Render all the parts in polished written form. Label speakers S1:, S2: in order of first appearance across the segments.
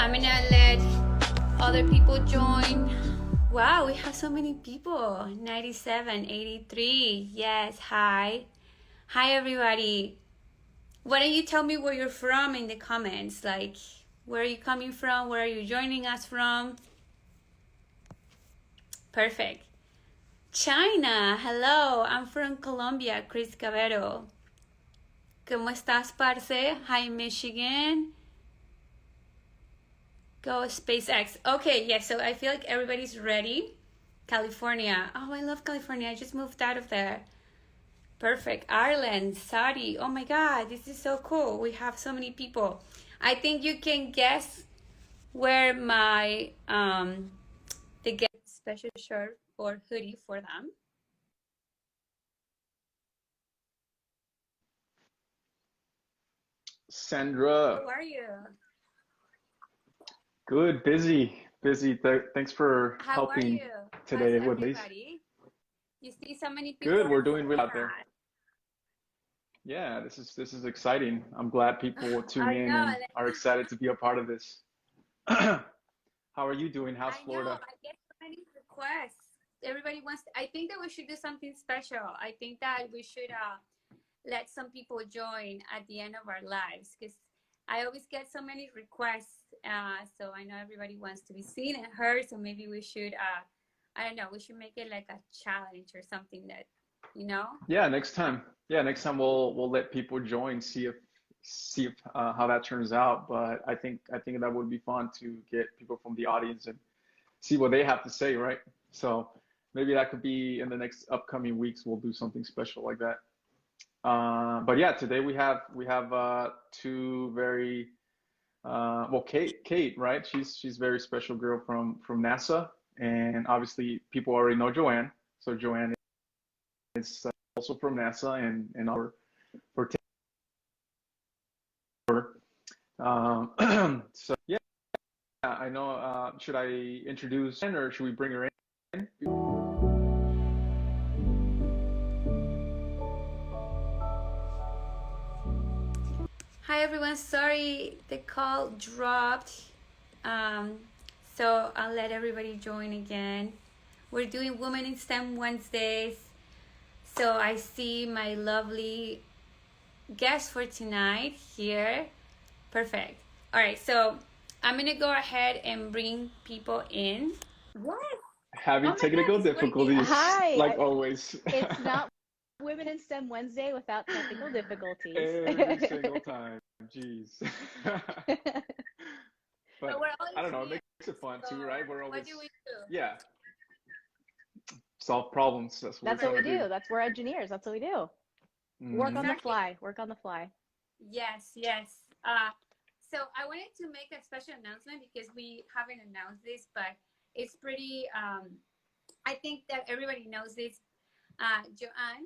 S1: I'm gonna let other people join. Wow, we have so many people. 97, 83. Yes, hi. Hi, everybody. Why don't you tell me where you're from in the comments? Like, where are you coming from? Where are you joining us from? Perfect. China, hello. I'm from Colombia, Chris Cabero. ¿Cómo estás, parce? Hi, Michigan. Go SpaceX. Okay, yeah, so I feel like everybody's ready. California. Oh, I love California. I just moved out of there. Perfect. Ireland, Saudi. Oh my God, this is so cool. We have so many people. I think you can guess where my the get special shirt or hoodie for them.
S2: Sandra.
S1: How are you?
S2: Good, busy. Thanks for
S1: How are
S2: helping
S1: you?
S2: today
S1: How's
S2: with these.
S1: everybody? You see so many people
S2: Good, we're
S1: in the
S2: doing really out there.
S1: chat.
S2: Yeah, this is exciting. I'm glad people will tune
S1: I
S2: in
S1: know.
S2: and are excited to be a part of this. How are you doing? How's
S1: I know.
S2: Florida?
S1: I get so many requests. Everybody wants. I think that we should do something special. I think that we should let some people join at the end of our lives because I always get so many requests. So I know everybody wants to be seen and heard. So maybe we should. I don't know. We should make it like a challenge or something that, you know.
S2: Yeah, next time. Yeah, next time we'll let people join, see if how that turns out. But I think that would be fun to get people from the audience and see what they have to say, right? So maybe that could be in the next upcoming weeks. We'll do something special like that. But yeah, today we have two very well, Kate, right? She's a very special girl from NASA, and obviously people already know Joanne. So Joanne is also from NASA, and for so yeah, I know. Should I introduce her or should we bring her in?
S1: Hi everyone. Sorry the call dropped. So I'll let everybody join again. We're doing Women in STEM Wednesdays. So I see my lovely guest for tonight here. Perfect. All right, so I'm gonna go ahead and bring people in. What?
S2: Having
S1: Oh my
S2: technical
S1: God, it's working.
S2: difficulties,
S3: Hi,
S2: like always.
S3: it's not Women in STEM Wednesday without technical difficulties.
S2: Every single time. Jeez.
S1: But
S2: But
S1: we're all
S2: I don't know, it
S1: engineers.
S2: makes it fun
S1: So
S2: too, right? We're
S1: what
S2: always,
S1: do we do?
S2: yeah, solve problems. That's what
S3: That's
S2: we're
S3: what we
S2: trying to
S3: do. We're engineers. That's what we do. Work on the
S1: Exactly.
S3: fly. Work on the fly.
S1: Yes, yes. So I wanted to make a special announcement because we haven't announced this, but it's pretty. I think that everybody knows this. Joanne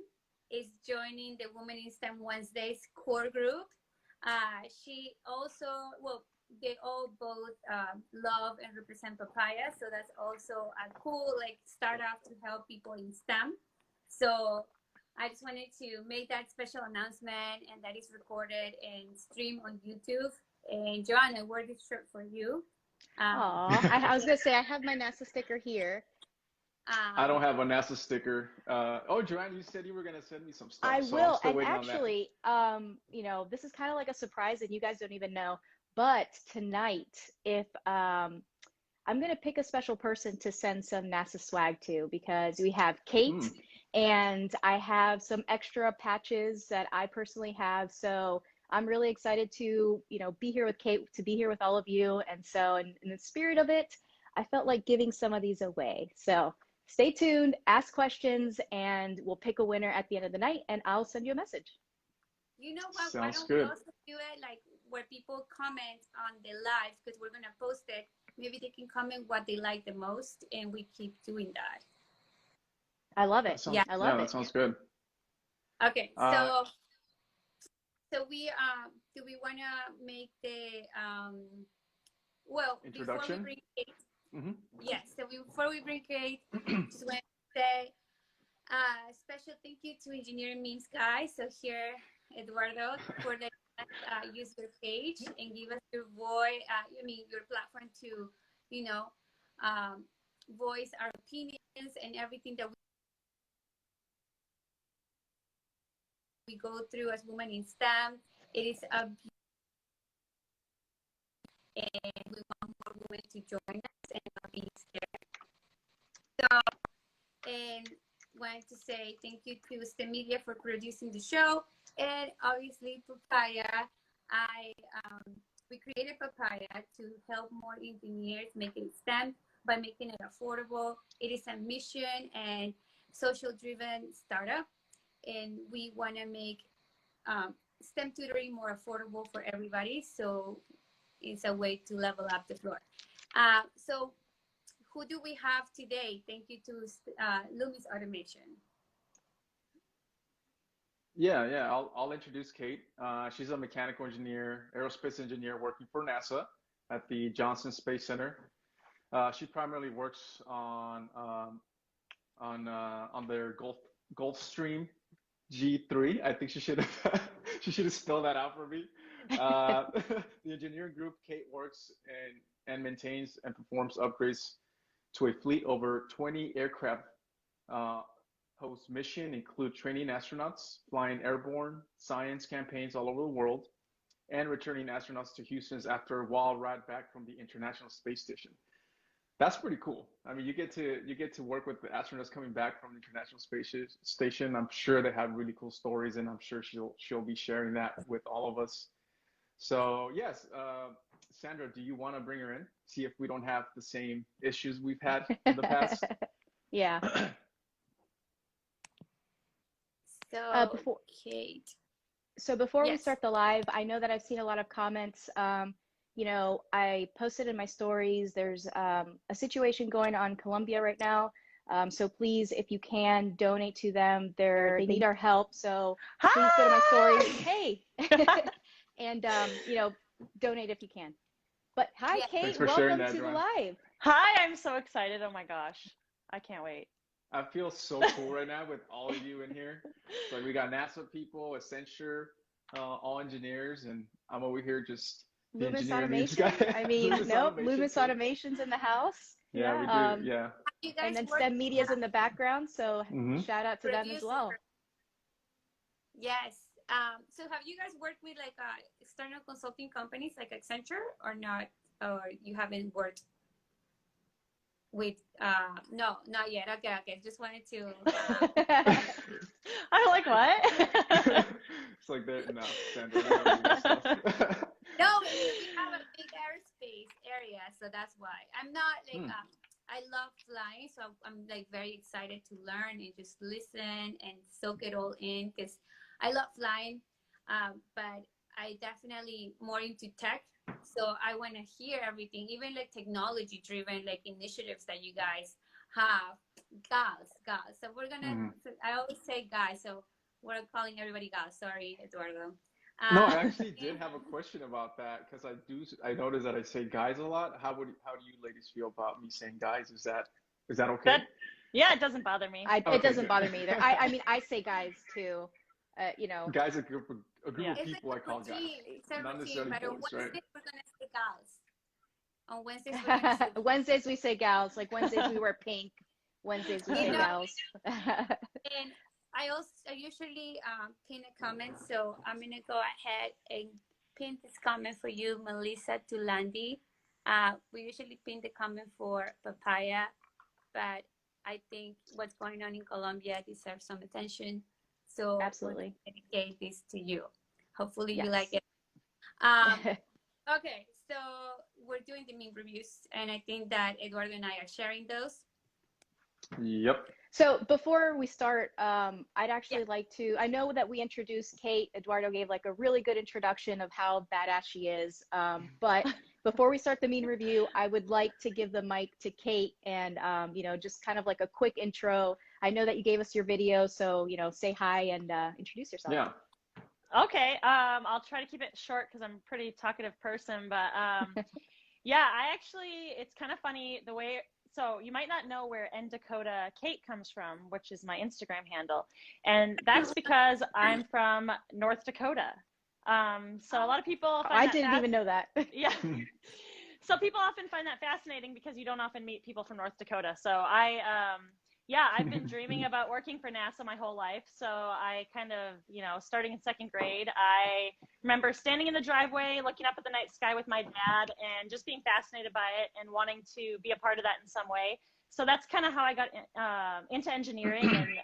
S1: is joining the Women in STEM Wednesdays core group. She also, well, they all both love and represent papaya, so that's also a cool like startup to help people in STEM. So I just wanted to make that special announcement, and that is recorded and streamed on YouTube. And Joanne, I wore this shirt for you.
S3: I was gonna say I have my NASA sticker here.
S2: I don't have a NASA sticker. Oh, Joanne, you said you were gonna send me some stuff,
S3: I
S2: so I'm
S3: will,
S2: still
S3: and
S2: waiting on that.
S3: actually, you know, this is kind of like a surprise, and you guys don't even know. But tonight, if I'm gonna pick a special person to send some NASA swag to because we have Kate, and I have some extra patches that I personally have. So I'm really excited to, you know, be here with Kate, to be here with all of you. And so in the spirit of it, I felt like giving some of these away. So stay tuned, ask questions, and we'll pick a winner at the end of the night, and I'll send you a message.
S1: You know what? Why
S2: Sounds
S1: don't
S2: good.
S1: we also do it like where people comment on the live because we're gonna post it. Maybe they can comment what they like the most, and we keep doing that.
S3: I love it.
S1: Yeah,
S3: I love
S2: that
S3: it.
S2: sounds good.
S1: Okay, so we do we want to make the well
S2: Introduction?
S1: before we bring Kate? Yes. So before we bring Kate, just want to say special thank you to Engineering Memes guys. So here, Eduardo, for the use your page and give us your voice, your platform to, you know, voice our opinions and everything that we go through as women in STEM. It is a and we want more women to join us and not be scared. So, and wanted to say thank you to STEMedia for producing the show, and obviously Papaya. We created Papaya to help more engineers make it STEM by making it affordable. It is a mission and social-driven startup, and we want to make STEM tutoring more affordable for everybody. So it's a way to level up the floor. So who do we have today? Thank you to Lumis Automation.
S2: Yeah. I'll introduce Kate. She's a mechanical engineer, aerospace engineer working for NASA at the Johnson Space Center. She primarily works on their Gulfstream GIII. I think she should have spelled that out for me. The engineering group, Kate works and maintains and performs upgrades to a fleet over 20 aircraft. Post mission include training astronauts, flying airborne science campaigns all over the world, and returning astronauts to Houston's after a wild ride back from the International Space Station. That's pretty cool. I mean, you get to work with the astronauts coming back from the International Space Station. I'm sure they have really cool stories, and I'm sure she'll be sharing that with all of us. So yes, Sandra, do you want to bring her in? See if we don't have the same issues we've had in the past.
S3: Yeah.
S1: So Kate.
S3: So before we
S1: Yes.
S3: start the live, I know that I've seen a lot of comments. You know, I posted in my stories, there's a situation going on in Colombia right now. So please, if you can, donate to them. They need our help. So please go to my stories. Hey. And, you know, donate if you can. But hi,
S1: Yeah.
S3: Kate.
S2: For sharing
S3: Welcome
S2: that,
S3: to
S2: Joanne.
S3: the live.
S4: Hi, I'm so excited. Oh my gosh. I can't wait.
S2: I feel so cool right now with all of you in here. It's like we got NASA people, Accenture, all engineers, and I'm over here just the
S3: Lumis
S2: engineering needs
S3: Automation.
S2: guy.
S3: I mean,
S2: Lumis
S3: nope.
S2: Automation
S3: Lumis
S2: too.
S3: Automation's in the house.
S2: Yeah, we do. Yeah.
S1: Have you guys
S3: And then
S1: worked
S3: STEMedia's in the background. So
S2: Mhm.
S3: shout out to them as well.
S1: Yes. So have you guys worked with like external consulting companies like Accenture or not? Or you haven't worked with, no, not yet. Okay. Just wanted to,
S4: I'm like, what?
S2: It's like that. No, Sandra, we don't do that stuff.
S1: no, we have a big aerospace area. So that's why I'm not like, I love flying. So I'm like very excited to learn and just listen and soak it all in because I love flying. But I definitely more into tech. So I want to hear everything, even like technology driven, like initiatives that you guys have. Guys. So we're going to, I always say guys. So we're calling everybody guys. Sorry, Eduardo.
S2: No, I actually did have a question about that because I noticed that I say guys a lot. How do you ladies feel about me saying guys? Is that okay?
S4: Yeah, it doesn't bother me.
S3: It doesn't
S2: good.
S3: bother me either. I mean, I say guys too. You know.
S2: Guys, a group of
S1: It's
S2: people
S1: like
S2: I call guys.
S1: it's a
S2: Not
S1: routine,
S2: necessarily
S1: but on
S2: boys,
S1: Wednesday
S2: right?
S1: we're going to say gals. On Wednesdays we're going to say
S3: Wednesdays we say gals. Like Wednesdays we wear pink. Wednesdays we say gals.
S1: And I usually pin a comment, so I'm gonna go ahead and pin this comment for you, Melissa Tulandi. We usually pin the comment for Papaya, but I think what's going on in Colombia deserves some attention. So
S3: Absolutely.
S1: we're gonna dedicate this to you. Hopefully
S3: Yes.
S1: you like it. Okay, so we're doing the meme reviews, and I think that Eduardo and I are sharing those.
S2: Yep.
S3: So before we start, I'd actually like to, I know that we introduced Kate. Eduardo gave like a really good introduction of how badass she is. But before we start the meme review, I would like to give the mic to Kate and, you know, just kind of like a quick intro. I know that you gave us your video, so, you know, say hi and introduce yourself.
S2: Yeah.
S4: Okay, I'll try to keep it short because I'm a pretty talkative person, but yeah, it's kind of funny the way, so you might not know where N Dakota Kate comes from, which is my Instagram handle. And that's because I'm from North Dakota. So a lot of people find
S3: I
S4: that
S3: didn't even know that.
S4: Yeah. So people often find that fascinating because you don't often meet people from North Dakota. So I've been dreaming about working for NASA my whole life. So I kind of, starting in second grade, I remember standing in the driveway, looking up at the night sky with my dad and just being fascinated by it and wanting to be a part of that in some way. So that's kind of how I got into engineering. And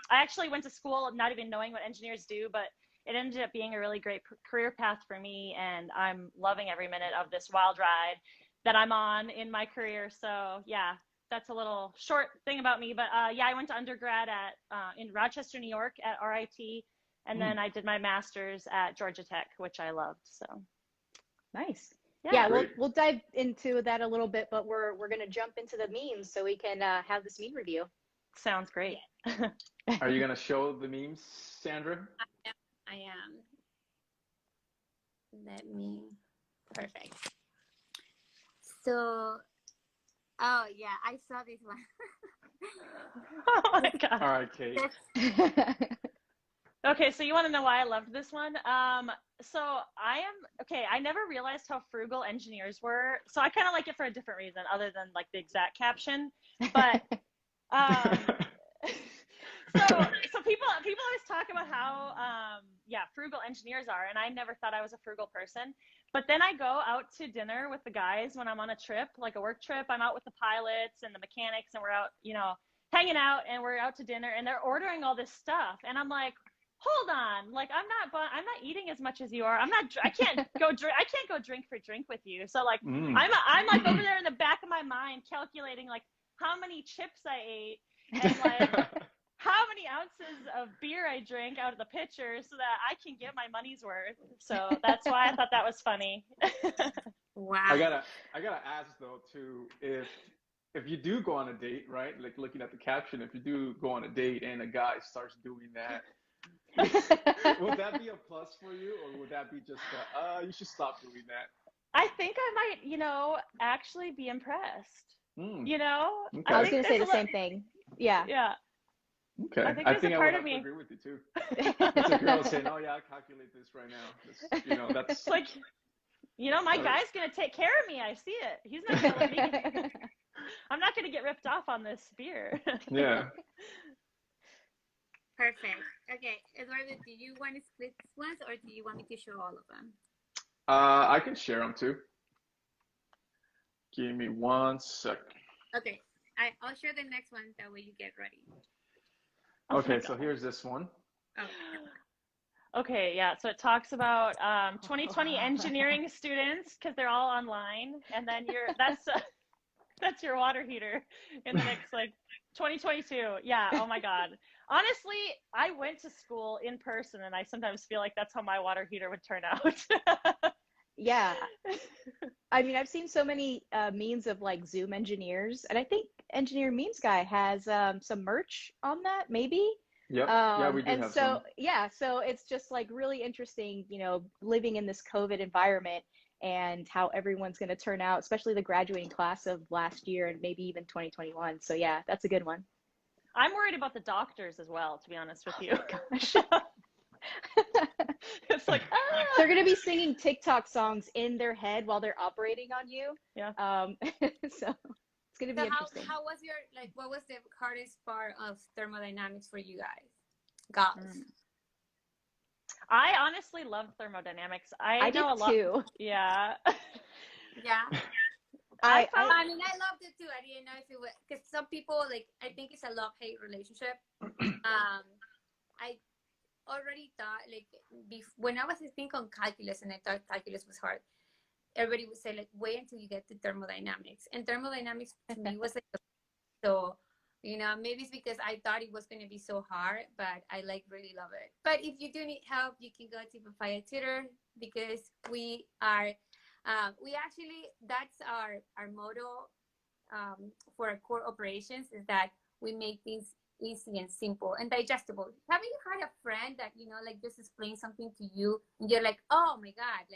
S4: I actually went to school not even knowing what engineers do, but it ended up being a really great career path for me. And I'm loving every minute of this wild ride that I'm on in my career. So yeah, that's a little short thing about me. But I went to undergrad in Rochester, New York at RIT. And then I did my master's at Georgia Tech, which I loved. So
S3: Nice.
S4: yeah,
S3: we'll dive into that a little bit, but we're gonna jump into the memes so we can have this meme review.
S4: Sounds great.
S2: Are you gonna show the memes, Sandra?
S1: I am. Perfect. So, oh yeah, I saw this one.
S4: Oh my God.
S2: All right, Kate.
S4: Okay, so you want to know why I loved this one? I never realized how frugal engineers were. So I kind of like it for a different reason other than like the exact caption. But so people always talk about how frugal engineers are, and I never thought I was a frugal person. But then I go out to dinner with the guys when I'm on a trip, like a work trip. I'm out with the pilots and the mechanics, and we're out, hanging out, and we're out to dinner, and they're ordering all this stuff, and I'm like, hold on, like I'm not eating as much as you are. I can't go drink for drink with you. So like I'm like over there in the back of my mind calculating like how many chips I ate and like how many ounces of beer I drank out of the pitcher so that I can get my money's worth. So that's why I thought that was funny.
S1: Wow.
S2: I gotta ask though too, if you do go on a date, right? Like looking at the caption, if you do go on a date and a guy starts doing that, would that be a plus for you, or would that be just you should stop doing that?
S4: I think I might, actually be impressed.
S2: Okay.
S3: I was gonna say the same thing. Yeah.
S4: Yeah.
S2: Okay.
S4: I think
S2: I
S4: part
S2: would
S4: of
S2: have
S4: me
S2: to agree with you too. It's a girl saying, "Oh yeah, I'll calculate this right now." That's
S4: it's like, my guy's gonna take care of me. I see it. He's not gonna let me. I'm not gonna get ripped off on this beer.
S2: Yeah.
S1: Perfect. Okay, Eduardo, do you want to split these ones, or do you want me to show all of them?
S2: I can share them too. Give me 1 second.
S1: Okay, I'll share the next one. That way you get ready.
S2: Okay, so here's this one.
S1: Oh.
S4: Okay, yeah. So it talks about 2020 engineering students because they're all online, and then that's your water heater in the next 2022. Yeah. Oh my God. Honestly, I went to school in person, and I sometimes feel like that's how my water heater would turn out.
S3: Yeah. I mean, I've seen so many memes of like Zoom engineers, and I think Engineer Memes Guy has some merch on that, maybe.
S2: Yep. Yeah, we do
S3: and
S2: have
S3: so
S2: some.
S3: yeah, so it's just like really interesting, living in this COVID environment and how everyone's going to turn out, especially the graduating class of last year and maybe even 2021. So yeah, that's a good one.
S4: I'm worried about the doctors as well, to be honest with you.
S3: Gosh.
S4: It's like
S3: they're going to be singing TikTok songs in their head while they're operating on you.
S4: Yeah.
S3: So it's going to be interesting.
S1: How was what was the hardest part of thermodynamics for you guys?
S4: I honestly loved thermodynamics. I know
S3: did
S4: a lot
S3: too.
S4: Yeah.
S1: Yeah.
S3: I
S1: mean, I loved it too. I didn't know if it was, because some people, I think it's a love-hate relationship. I already thought, when I was thinking on calculus and I thought calculus was hard, everybody would say, wait until you get to thermodynamics. And thermodynamics to me was so, maybe it's because I thought it was going to be so hard, but I really love it. But if you do need help, you can go to Papaya Tutor, because we are, that's our motto for our core operations, is that we make things easy and simple and digestible. Haven't you had a friend that, just explain something to you and you're like, oh my God,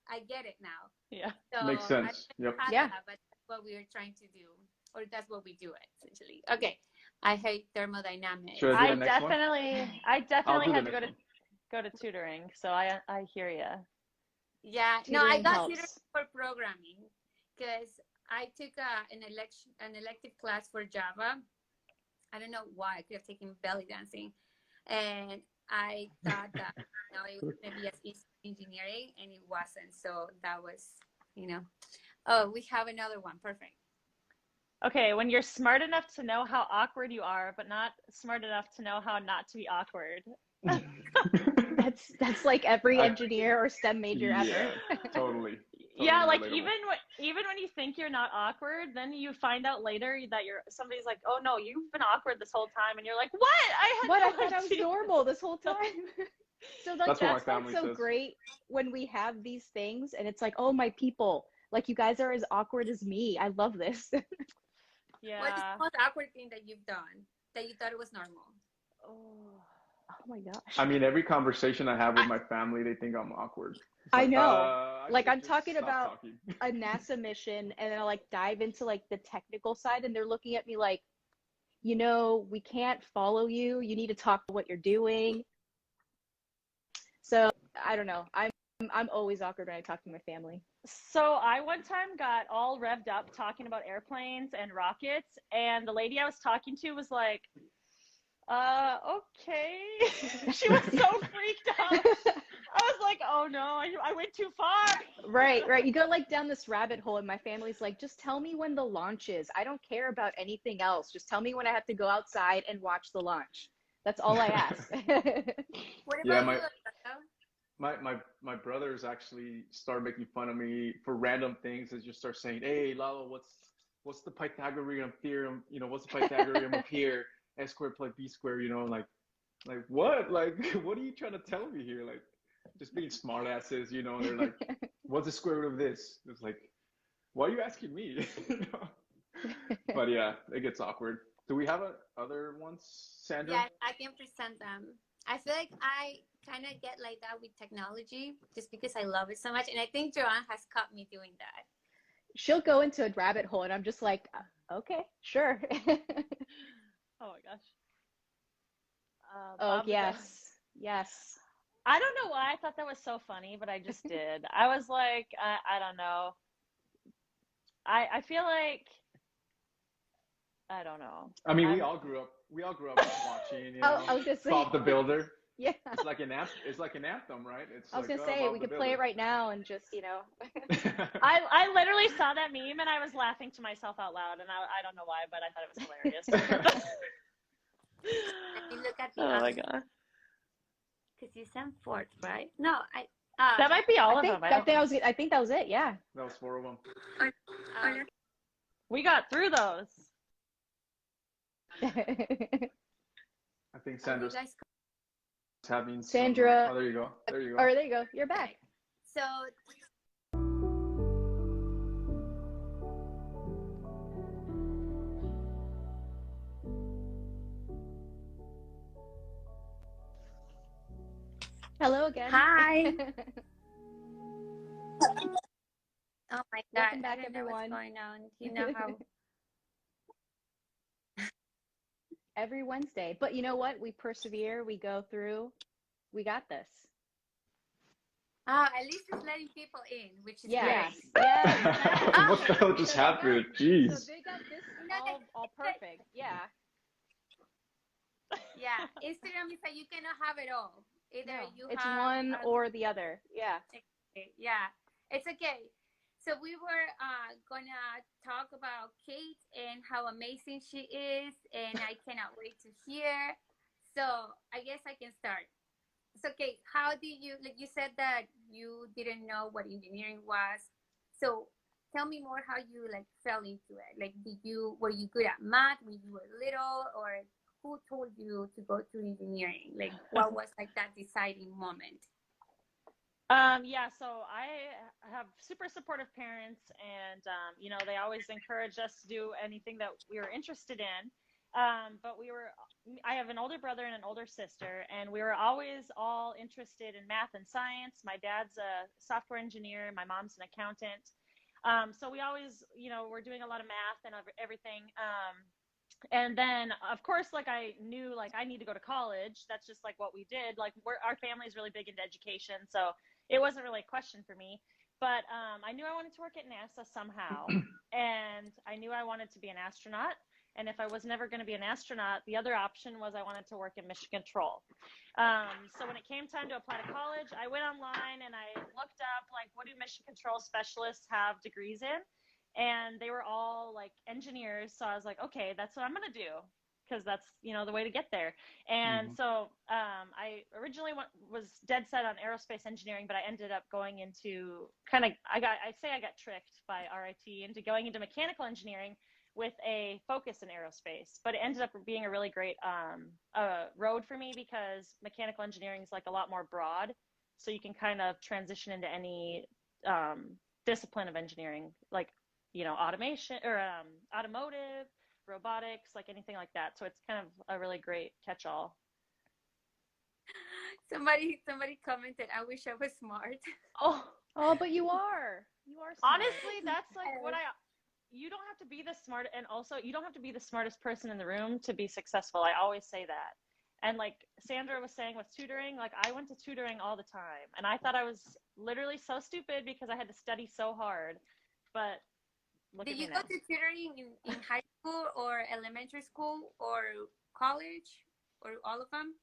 S1: I get it now.
S4: Yeah.
S1: So
S2: Makes sense. Yep.
S3: Yeah.
S1: But that's what we are trying to do, or that's what we do essentially. Okay. I hate thermodynamics.
S2: Should I do the next one?
S4: I definitely had to go to go to tutoring, so I hear you.
S1: Yeah, no, I
S3: Tutoring
S1: got
S3: helps.
S1: tutoring for programming because I took an elective class for Java. I don't know why. I could have taken belly dancing, and I thought that it was going to be as easy as engineering, and it wasn't. So that was, Oh, we have another one. Perfect.
S4: Okay, when you're smart enough to know how awkward you are, but not smart enough to know how not to be awkward.
S3: That's like every
S2: I-
S3: engineer or STEM major ever.
S2: Yeah, totally.
S4: Yeah, like
S2: relatable.
S4: even when you think you're not awkward, then you find out later that somebody's like, oh no, you've been awkward this whole time, and you're like, what? I had
S3: What?
S4: no
S3: I thought I was
S4: idea.
S3: normal this whole time. So like
S2: That's what my
S3: that's
S2: family
S3: so
S2: says.
S3: great when we have these things and it's like, oh, my people, like you guys are as awkward as me. I love this.
S4: Yeah.
S1: What's the most awkward thing that you've done that you thought it was normal?
S3: Oh my gosh.
S2: I mean, every conversation I have with my family, they think I'm awkward. It's
S3: I
S2: like,
S3: know.
S2: I
S3: Like
S2: should
S3: I'm
S2: just
S3: talking
S2: stop
S3: about
S2: talking.
S3: a NASA mission and then I'll like dive into like the technical side and they're looking at me like, we can't follow you. You need to talk about what you're doing. So I don't know. I'm always awkward when I talk to my family.
S4: So I one time got all revved up talking about airplanes and rockets, and the lady I was talking to was like, okay. She was so freaked out. I was like, oh no, I went too far.
S3: Right. You go like down this rabbit hole and my family's like, just tell me when the launch is. I don't care about anything else. Just tell me when I have to go outside and watch the launch. That's all I ask.
S1: What
S2: Yeah,
S1: about you, Alberto?
S2: my brothers actually started making fun of me for random things and just start saying, hey, Lalo, what's the Pythagorean theorem? What's the Pythagorean of here? S squared plus B squared, like what? Like, what are you trying to tell me here? Like, just being smart asses, they're like, what's the square root of this? It's like, why are you asking me? But yeah, it gets awkward. Do we have other ones, Sandra?
S1: Yeah, I can present them. I feel like I kind of get like that with technology just because I love it so much. And I think Joanne has caught me doing that.
S3: She'll go into a rabbit hole and I'm just like, okay, sure.
S4: Oh my gosh.
S3: Oh, yes.
S4: I don't know why I thought that was so funny, but I just did. I was like, I don't know. I feel like, I don't know.
S2: I mean, we all grew up watching,
S3: I was gonna say,
S2: Bob the Builder.
S3: yeah.
S2: It's like an anthem, right? It's
S3: I was
S2: like,
S3: gonna say
S2: Bob
S3: we
S2: the
S3: could play it
S2: Builder.
S3: right now and just,
S4: I literally saw that meme and I was laughing to myself out loud, and I don't know why, but I thought it was hilarious.
S1: Let me look at the
S4: Oh my god.
S1: because you sent fourth, right? No,
S4: That might be all
S3: I
S4: of
S3: think
S4: them.
S3: I think that was it. Yeah.
S2: That was 4 of them.
S4: We got through those.
S2: I think Sandra's
S1: you guys
S2: having
S3: Sandra.
S2: Oh, there you go.
S3: Oh, there you go. You're back.
S1: So
S3: Hello again.
S1: hi. Oh my god!
S3: Welcome back,
S1: I don't know
S3: everyone.
S1: what's going on. You know how?
S3: Every Wednesday. But you know what? We persevere. We go through. We got this.
S1: At least it's letting people in, which is
S3: Yes.
S1: great.
S3: Yes.
S2: What the hell just happened? Jeez.
S3: So they got this all perfect. Yeah.
S1: Yeah, Instagram is that you cannot have it all. Either
S3: No,
S1: you
S3: it's
S1: have
S3: one or the other. Yeah.
S1: Yeah, it's okay. So we were gonna talk about Kate and how amazing she is, and I cannot wait to hear. So I guess I can start. So Kate, how did you, like you said that you didn't know what engineering was. So tell me more how you like fell into it. Like were you good at math when you were little, or who told you to go to engineering? Like what was like that deciding moment?
S4: Yeah, so I have super supportive parents, and they always encouraged us to do anything that we were interested in. But I have an older brother and an older sister, and we were always all interested in math and science. My dad's a software engineer, my mom's an accountant. So we always, we're doing a lot of math and everything. And then of course, like I knew like I need to go to college. That's just like what we did. Like our family is really big into education, so it wasn't really a question for me. But I knew I wanted to work at NASA somehow, and I knew I wanted to be an astronaut. And if I was never going to be an astronaut, the other option was I wanted to work in mission control. So when it came time to apply to college, I went online and I looked up like what do mission control specialists have degrees in, and they were all like engineers. So I was like, okay, that's what I'm going to do, because that's, you know, the way to get there. And so I originally was dead set on aerospace engineering, but I ended up going into I got tricked by RIT into going into mechanical engineering with a focus in aerospace. But it ended up being a really great road for me, because mechanical engineering is like a lot more broad. So you can kind of transition into any discipline of engineering, like, you know, automation or automotive, robotics, like anything like that. So it's kind of a really great catch-all.
S1: Somebody commented, I wish I was smart.
S3: Oh, but you are smart.
S4: Honestly, that's like you don't have to be the smart, and also you don't have to be the smartest person in the room to be successful. I always say that. And like Sandra was saying with tutoring, like I went to tutoring all the time, and I thought I was literally so stupid because I had to study so hard. But
S1: did you go to tutoring in high school or elementary school or college or all of them?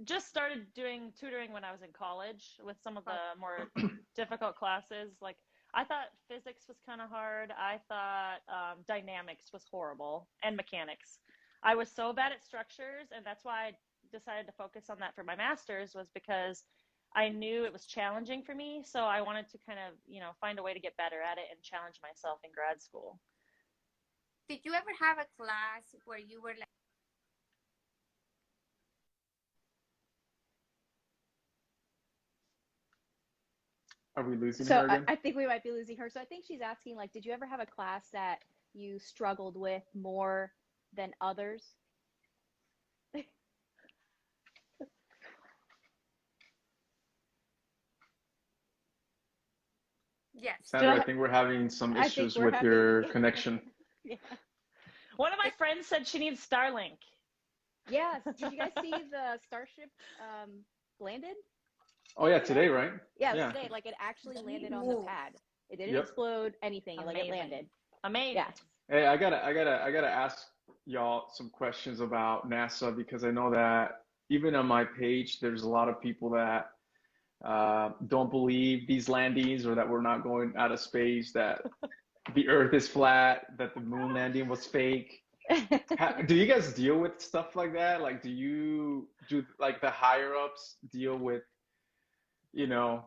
S4: Just started doing tutoring when I was in college with some of the more difficult classes. Like I thought physics was kind of hard. I thought dynamics was horrible, and mechanics. I was so bad at structures, and that's why I decided to focus on that for my master's, was because I knew it was challenging for me. So I wanted to kind of, you know, find a way to get better at it and challenge myself in grad school.
S1: Did you ever have a class where you were like,
S2: are we losing
S3: So
S2: her again?
S3: I think we might be losing her. So I think she's asking, like, did you ever have a class that you struggled with more than others?
S1: yes.
S2: Sandra, I think we're having some issues with your connection.
S4: Yeah. One of my friends said she needs Starlink.
S3: Yes. Did you guys see the Starship landed?
S2: Oh yeah, today, right?
S3: Yeah, today. Like it actually landed on the pad. It didn't explode anything. Like it landed.
S4: Amazing.
S3: Yeah.
S2: Hey, I gotta ask y'all some questions about NASA, because I know that even on my page, there's a lot of people that don't believe these landings, or that we're not going out of space, that the Earth is flat, that the moon landing was fake. Do you guys deal with stuff like that? Like, do like the higher ups deal with, you know,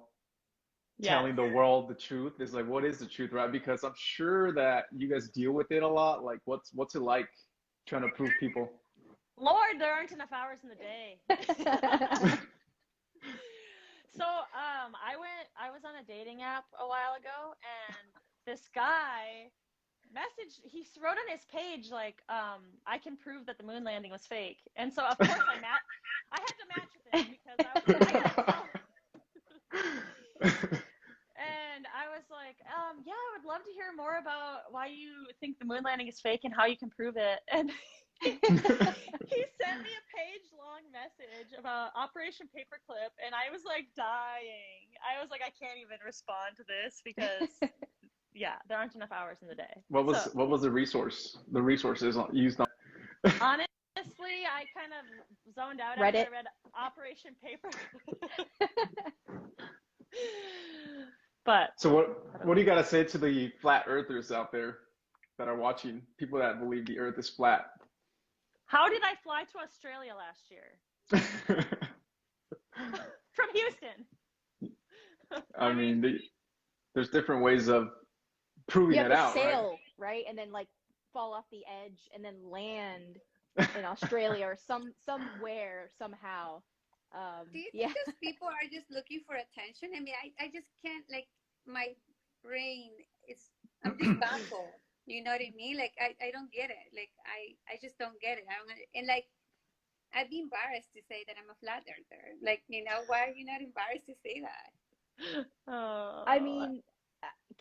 S2: telling the world the truth? Is like, what is the truth, right? Because I'm sure that you guys deal with it a lot. Like, what's it like trying to prove people?
S4: Lord, there aren't enough hours in the day. So I was on a dating app a while ago, and this guy he wrote on his page like, I can prove that the moon landing was fake. And so of course I had to match with him, because I was like, I gotta tell and I was like, yeah, I would love to hear more about why you think the moon landing is fake and how you can prove it. And he sent me a page-long message about Operation Paperclip, and I was like dying. I was like, I can't even respond to this, because yeah, there aren't enough hours in the day.
S2: What was the resource? The resources used on?
S4: Honestly, I kind of zoned out after I read Operation Paperclip. But
S2: so what do you got to say to the flat earthers out there that are watching, people that believe the Earth is flat?
S4: How did I fly to Australia last year? From Houston.
S2: I mean, there's different ways of proving it out.
S3: Sail, right? And then like fall off the edge and then land in Australia or somewhere somehow.
S1: Do you think those people are just looking for attention? I mean, I just can't, like, my brain I'm just baffled. You know what I mean? Like, I don't get it. Like, I just don't get it. And like, I'd be embarrassed to say that I'm a flat earther. Like, you know, why are you not embarrassed to say that?
S3: I mean,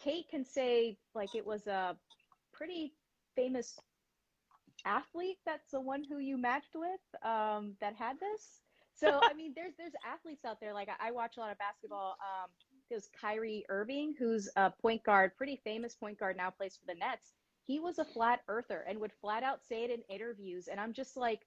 S3: Kate can say like it was a pretty famous athlete that's the one who you matched with that had this. So I mean, there's athletes out there. Like I watch a lot of basketball. There's Kyrie Irving, who's a point guard, pretty famous point guard now, plays for the Nets. He was a flat earther and would flat out say it in interviews. And I'm just like,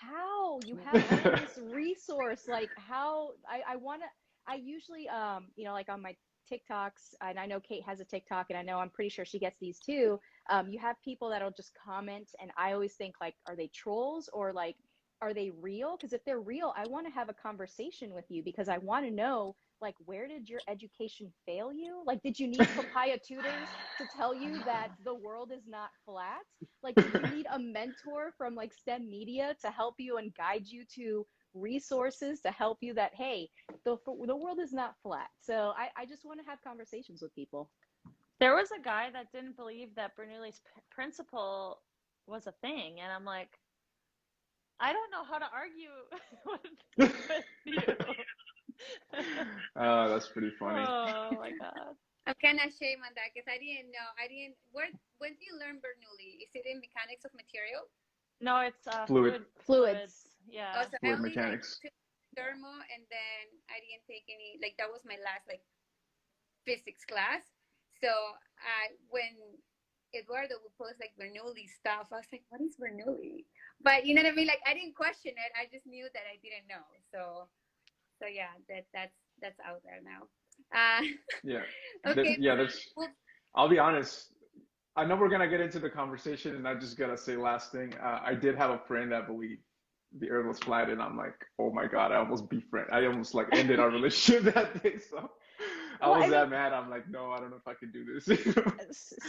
S3: how you have all this resource? Like how I usually you know, like on my TikToks, and I know Kate has a TikTok, and I know I'm pretty sure she gets these too. You have people that'll just comment, and I always think like, are they trolls or like, are they real? Because if they're real, I want to have a conversation with you because I want to know, like, where did your education fail you? Like, did you need papaya tutors to tell you that the world is not flat? Like, did you need a mentor from like STEMedia to help you and guide you to resources to help you that, hey, the world is not flat? So I just want to have conversations with people.
S4: There was a guy that didn't believe that Bernoulli's principle was a thing, and I'm like, I don't know how to argue with you.
S2: That's pretty funny.
S4: Oh my God.
S1: I'm kind of ashamed on that because I didn't know. When did you learn Bernoulli? Is it in mechanics of material?
S4: No, it's
S3: fluids.
S4: Yeah.
S1: Also,
S2: Fluid
S1: I only
S2: mechanics.
S1: took thermo, and then I didn't take any. Like that was my last like physics class. So when Eduardo would post like Bernoulli stuff, I was like, what is Bernoulli? But you know what I mean? Like I didn't question it. I just knew that I didn't know. So yeah, that's out there now.
S2: Yeah.
S1: Okay.
S2: I'll be honest. I know we're gonna get into the conversation, and I just gotta say last thing. I did have a friend that believed the Earth was flat, and I'm like, oh my God, I almost like ended our relationship that day. So I was that mad. I'm like, no, I don't know if I can do this.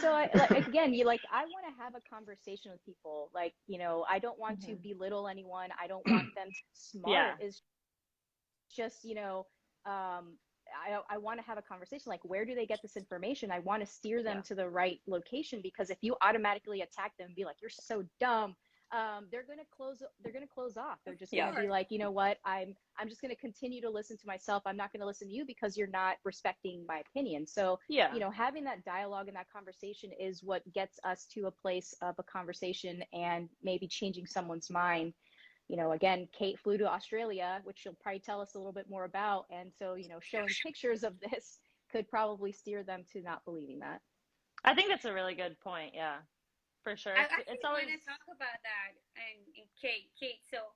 S3: So I like, again, I want to have a conversation with people. Like, you know, I don't want to belittle anyone. I don't want them to be smart.
S4: Yeah.
S3: It's just, you know, I want to have a conversation. Like, where do they get this information? I want to steer them to the right location, because if you automatically attack them and be like, you're so dumb, they're going to close off. They're just going to be like, you know what? I'm just going to continue to listen to myself. I'm not going to listen to you because you're not respecting my opinion. So, you know, having that dialogue and that conversation is what gets us to a place of a conversation and maybe changing someone's mind. You know, again, Kate flew to Australia, which she'll probably tell us a little bit more about. And so, you know, showing pictures of this could probably steer them to not believing that.
S4: I think that's a really good point. Yeah, for sure.
S1: It's always want to talk about that. And Kate, so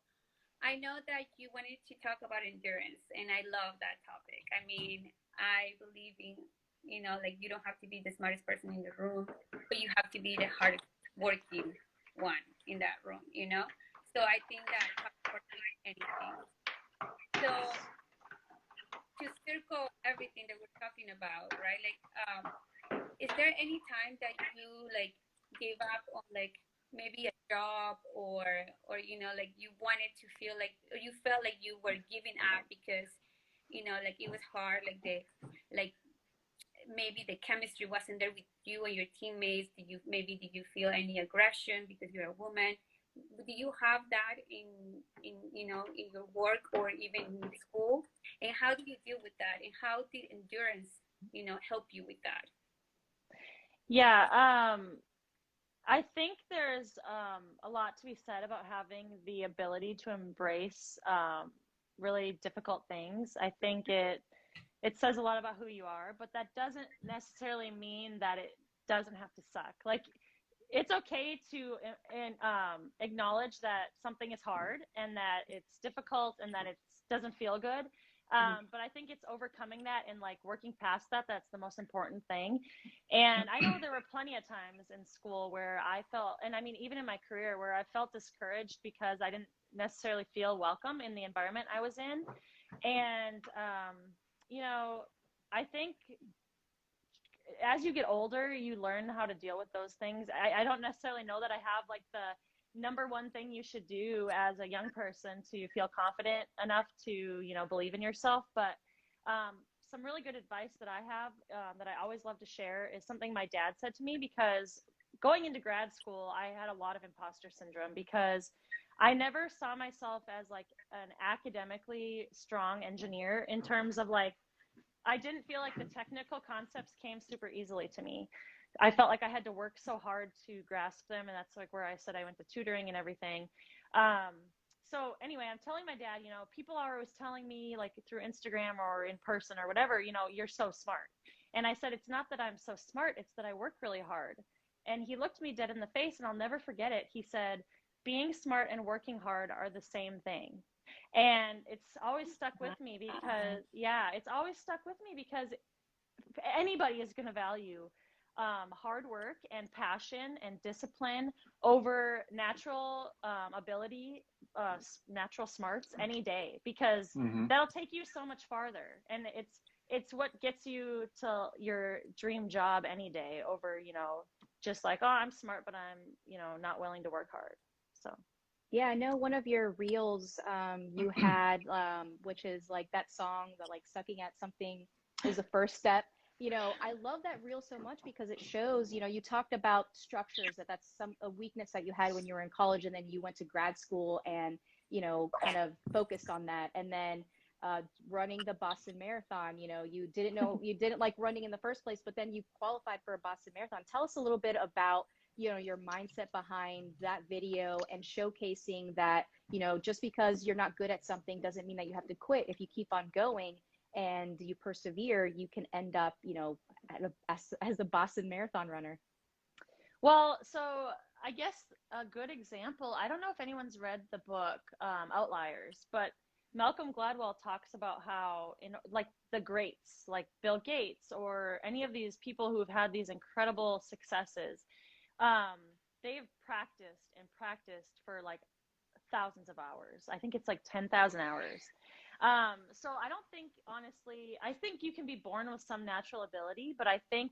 S1: I know that you wanted to talk about endurance, and I love that topic. I mean, I believe in, you know, like you don't have to be the smartest person in the room, but you have to be the hardest working one in that room, you know? So I think that for anything. So to circle everything that we're talking about, right? Like, is there any time that you like gave up on like maybe a job or you know, like you wanted to feel like, or you felt like you were giving up because, you know, like it was hard, like maybe the chemistry wasn't there with you and your teammates? Did you feel any aggression because you're a woman? Do you have that in you know, in your work or even in school? And how do you deal with that? And how did endurance, you know, help you with that?
S4: Yeah, I think there's a lot to be said about having the ability to embrace really difficult things. I think it says a lot about who you are, but that doesn't necessarily mean that it doesn't have to suck. Like, it's okay to acknowledge that something is hard and that it's difficult and that it doesn't feel good. But I think it's overcoming that and like working past that. That's the most important thing. And I know there were plenty of times in school where I felt, and I mean, even in my career, where I felt discouraged because I didn't necessarily feel welcome in the environment I was in. And, you know, I think as you get older, you learn how to deal with those things. I don't necessarily know that I have like the number one thing you should do as a young person to feel confident enough to, you know, believe in yourself. But some really good advice that I have that I always love to share is something my dad said to me, because going into grad school, I had a lot of imposter syndrome because I never saw myself as like an academically strong engineer in terms of like, I didn't feel like the technical concepts came super easily to me. I felt like I had to work so hard to grasp them. And that's like where I said I went to tutoring and everything. So anyway, I'm telling my dad, you know, people are always telling me like through Instagram or in person or whatever, you know, you're so smart. And I said, it's not that I'm so smart, it's that I work really hard. And he looked me dead in the face, and I'll never forget it. He said, being smart and working hard are the same thing. And it's always stuck with me because, yeah, it's always stuck with me because anybody is going to value hard work and passion and discipline over natural ability, natural smarts any day, because that'll take you so much farther. And it's what gets you to your dream job any day over, you know, just like, oh, I'm smart, but I'm, you know, not willing to work hard. So.
S3: Yeah, I know one of your reels you had, which is like that song that like sucking at something is the first step. You know, I love that reel so much because it shows, you know, you talked about structures, that's a weakness that you had when you were in college, and then you went to grad school and, you know, kind of focused on that. And then running the Boston Marathon, you know, you didn't like running in the first place, but then you qualified for a Boston Marathon. Tell us a little bit about, you know, your mindset behind that video and showcasing that, you know, just because you're not good at something doesn't mean that you have to quit. If you keep on going and you persevere, you can end up, you know, as a Boston Marathon runner.
S4: Well, so I guess a good example, I don't know if anyone's read the book Outliers, but Malcolm Gladwell talks about how, in like the greats, like Bill Gates or any of these people who have had these incredible successes, they've practiced and practiced for like thousands of hours. I think it's like 10,000 hours. So I don't think, honestly, I think you can be born with some natural ability, but I think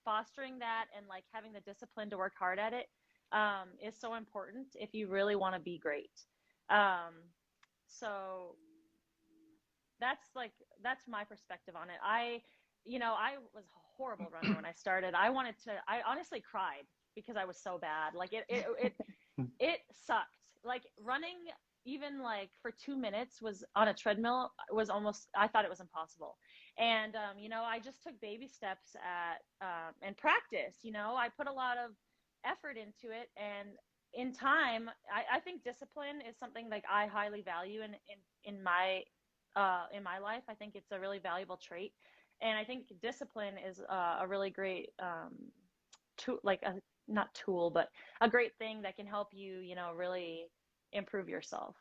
S4: fostering that and like having the discipline to work hard at it is so important if you really want to be great. So that's my perspective on it. I was a horrible runner when I started. I honestly cried because I was so bad. Like it sucked. Like running even like for 2 minutes was on a treadmill was almost, I thought it was impossible. And, you know, I just took baby steps and practice, you know, I put a lot of effort into it. And in time, I think discipline is something like I highly value in my life. I think it's a really valuable trait. And I think discipline is a really great tool, like not tool, but a great thing that can help you, you know, really improve yourself.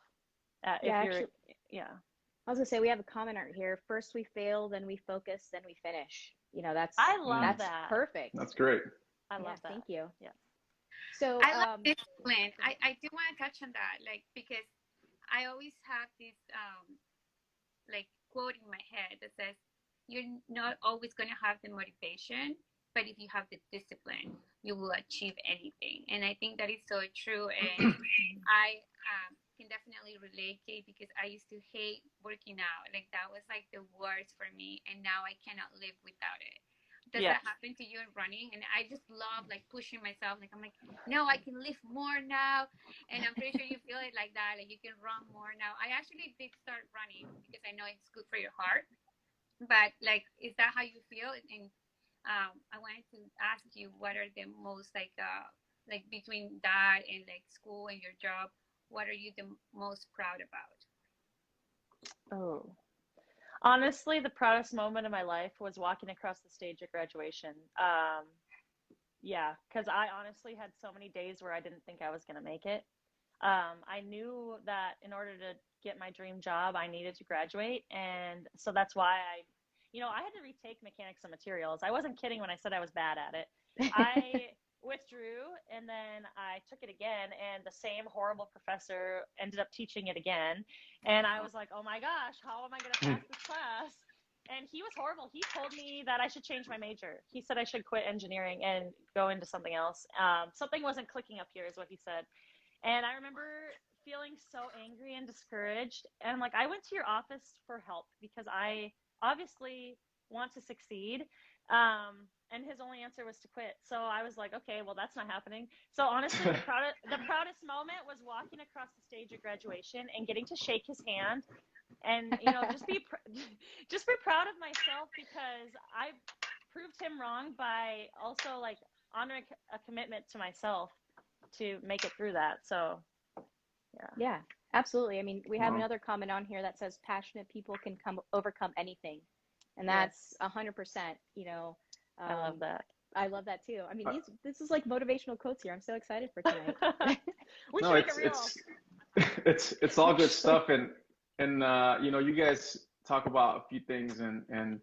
S3: I was gonna say, we have a comment right here. First we fail, then we focus, then we finish. You know, that's
S4: that.
S3: Perfect.
S2: That's great.
S4: I love that.
S3: Thank you.
S4: Yeah.
S1: So I love discipline. I do want to touch on that, like, because I always have this like quote in my head that says, you're not always going to have the motivation, but if you have the discipline, you will achieve anything. And I think that is so true. And I can definitely relate, Kate, because I used to hate working out. Like that was like the worst for me. And now I cannot live without it. Does that happen to you in running? And I just love like pushing myself. Like I'm like, no, I can lift more now. And I'm pretty sure you feel it like that. Like you can run more now. I actually did start running because I know it's good for your heart. But like, is that how you feel? And I wanted to ask you, what are the most like between that and like school and your job, what are you the most proud about?
S4: Oh. Honestly, the proudest moment of my life was walking across the stage at graduation. Because I honestly had so many days where I didn't think I was going to make it. I knew that in order to get my dream job, I needed to graduate. And so that's why I had to retake mechanics and materials. I wasn't kidding when I said I was bad at it. I withdrew and then I took it again, and the same horrible professor ended up teaching it again. And I was like, oh my gosh, how am I going to pass this class? And he was horrible. He told me that I should change my major. He said I should quit engineering and go into something else. Something wasn't clicking up here is what he said. And I remember feeling so angry and discouraged. And I'm like, I went to your office for help because I obviously want to succeed. And his only answer was to quit. So I was like, okay, well, that's not happening. So honestly, the proudest moment was walking across the stage at graduation and getting to shake his hand and, you know, just be proud of myself, because proved him wrong by also like honoring a commitment to myself to make it through that. So, yeah.
S3: Yeah, absolutely. I mean, we have
S2: Wow.
S3: another comment on here that says passionate people can overcome anything. And
S4: Yes.
S3: that's 100%, you know.
S4: I love that.
S3: I love that too. I mean,
S2: Uh,
S3: this is like motivational quotes here. I'm so excited for tonight.
S4: We
S2: No,
S4: should make a reel.
S2: it's all good stuff, and you know, you guys talk about a few things, and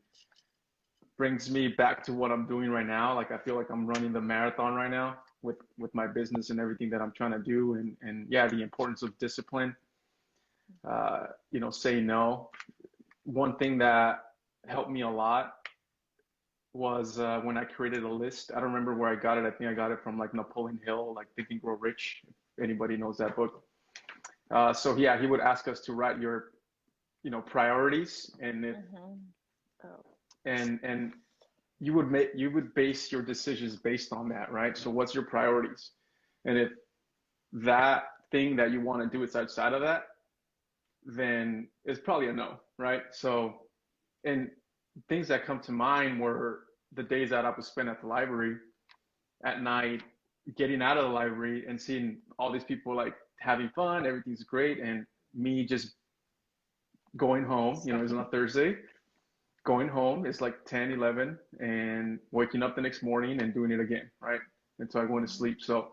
S2: brings me back to what I'm doing right now. Like I feel like I'm running the marathon right now with my business and everything that I'm trying to do, and yeah, the importance of discipline. You know, say no. One thing that helped me a lot was when I created a list. I don't remember where I got it. I think I got it from like Napoleon Hill, like Think and Grow Rich. If anybody knows that book. So yeah, he would ask us to write your, you know, priorities, and if
S4: Oh.
S2: and you would base your decisions based on that, right? So what's your priorities? And if that thing that you want to do is outside of that, then it's probably a no, right? So, and things that come to mind were the days that I would spend at the library at night, getting out of the library and seeing all these people like having fun, everything's great, and me just going home, you know, it's on a Thursday, going home, it's like 10, 11, and waking up the next morning and doing it again, right? Until I go into sleep. So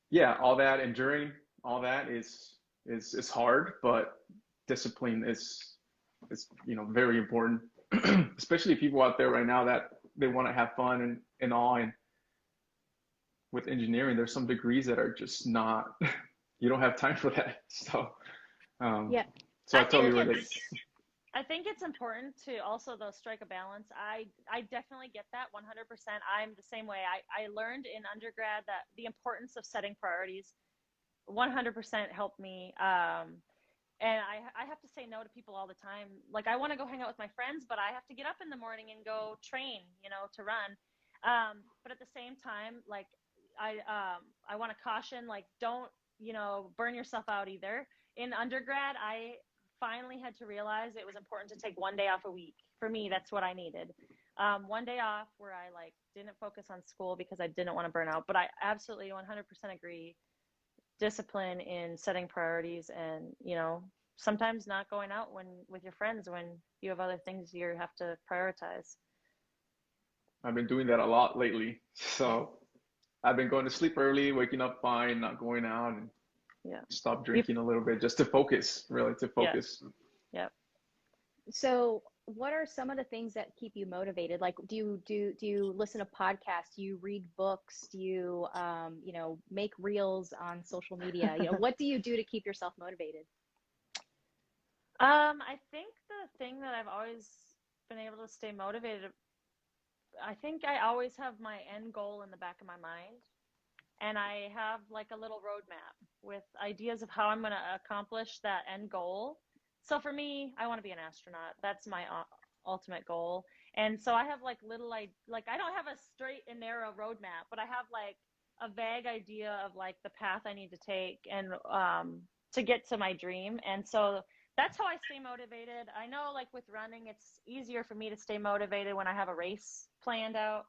S2: yeah, all that, enduring all that is hard, but discipline is, you know, very important. Especially people out there right now that they want to have fun and all, and with engineering, there's some degrees that are just not, you don't have time for that. So,
S3: Yeah.
S2: so I
S4: I think
S2: totally relate.
S4: I think it's important to also though strike a balance. I definitely get that 100%. I'm the same way. I learned in undergrad that the importance of setting priorities 100% helped me. And I have to say no to people all the time. Like I want to go hang out with my friends, but I have to get up in the morning and go train, you know, to run. But at the same time, like I want to caution, like don't, you know, burn yourself out either. In undergrad, I finally had to realize it was important to take one day off a week. For me, that's what I needed. One day off where I like didn't focus on school because I didn't want to burn out. But I absolutely 100% agree. Discipline in setting priorities, and you know, sometimes not going out when with your friends when you have other things you have to prioritize.
S2: I've been doing that a lot lately. So I've been going to sleep early, waking up fine, not going out, and
S4: Yeah.
S2: stop drinking a little bit just to focus, really to focus.
S4: Yeah.
S3: So what are some of the things that keep you motivated? Like, do you listen to podcasts? Do you read books? Do you, you know, make reels on social media? You know, what do you do to keep yourself motivated?
S4: I think the thing that I've always been able to stay motivated, I think I always have my end goal in the back of my mind. And I have like a little roadmap with ideas of how I'm going to accomplish that end goal. So for me, I want to be an astronaut. That's my ultimate goal. And so I have like like I don't have a straight and narrow roadmap, but I have like a vague idea of like the path I need to take and to get to my dream. And so that's how I stay motivated. I know like with running, it's easier for me to stay motivated when I have a race planned out.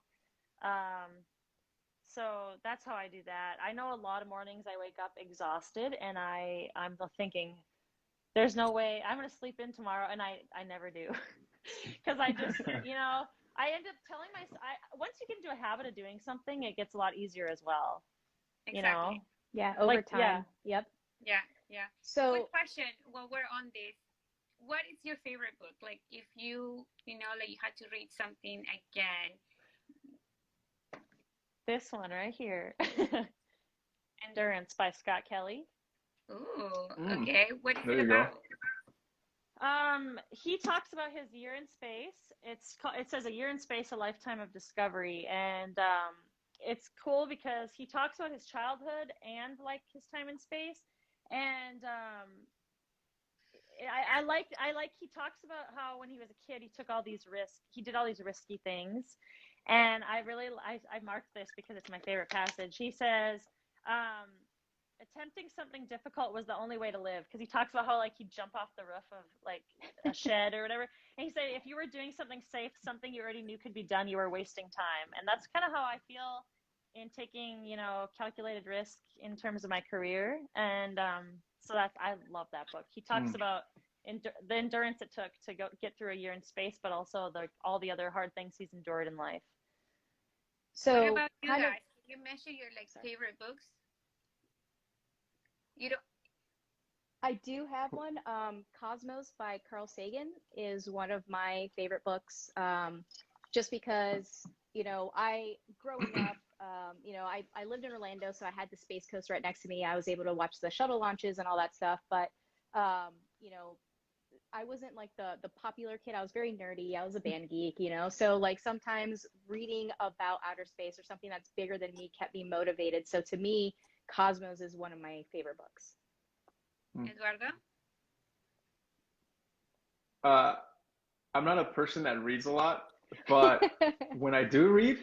S4: So that's how I do that. I know a lot of mornings I wake up exhausted and I'm thinking there's no way I'm going to sleep in tomorrow. And I never do because I just, you know, I end up telling myself, once you get into a habit of doing something, it gets a lot easier as well.
S1: Exactly.
S4: You know?
S3: Yeah, over
S4: Like,
S3: time.
S4: yeah.
S3: Yep.
S1: Yeah.
S3: So
S1: Quick question while we're on this. What is your favorite book? Like if you know, like you had to read something again.
S4: This one right here. Endurance by Scott Kelly.
S1: Ooh, okay. What is
S2: There
S1: it
S2: you go.
S1: about?
S4: He talks about his year in space. It says a year in space, a lifetime of discovery, and it's cool because he talks about his childhood and like his time in space, and I like he talks about how when he was a kid he did all these risky things, and I marked this because it's my favorite passage. He says attempting something difficult was the only way to live, because he talks about how like he'd jump off the roof of like a shed or whatever, and he said if you were doing something safe, something you already knew could be done, you were wasting time. And that's kind of how I feel in taking, you know, calculated risk in terms of my career. And so that's, I love that book. He talks about the endurance it took to get through a year in space, but also all the other hard things he's endured in life.
S1: So what about you guys? You mentioned your like favorite books. You don't.
S3: I do have one. Cosmos by Carl Sagan is one of my favorite books. Just because, you know, growing up, you know, I lived in Orlando, so I had the Space Coast right next to me. I was able to watch the shuttle launches and all that stuff. But, you know, I wasn't like the popular kid. I was very nerdy. I was a band geek, you know. So like sometimes reading about outer space or something that's bigger than me kept me motivated. So to me, Cosmos is one of my favorite books.
S1: Eduardo?
S2: I'm not a person that reads a lot, but when I do read,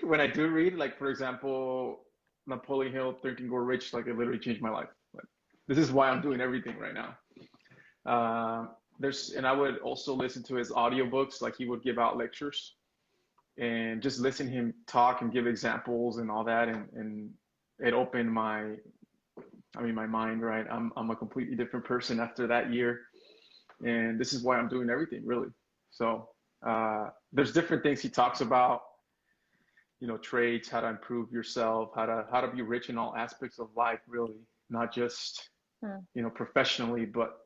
S2: like for example, Napoleon Hill, 13 Go Rich, like it literally changed my life. Like, this is why I'm doing everything right now. And I would also listen to his audiobooks, like he would give out lectures, and just listen to him talk and give examples and all that, and it opened my mind, right? I'm a completely different person after that year, and this is why I'm doing everything, really. So there's different things he talks about, you know, traits, how to improve yourself, how to be rich in all aspects of life, really, not just you know, professionally, but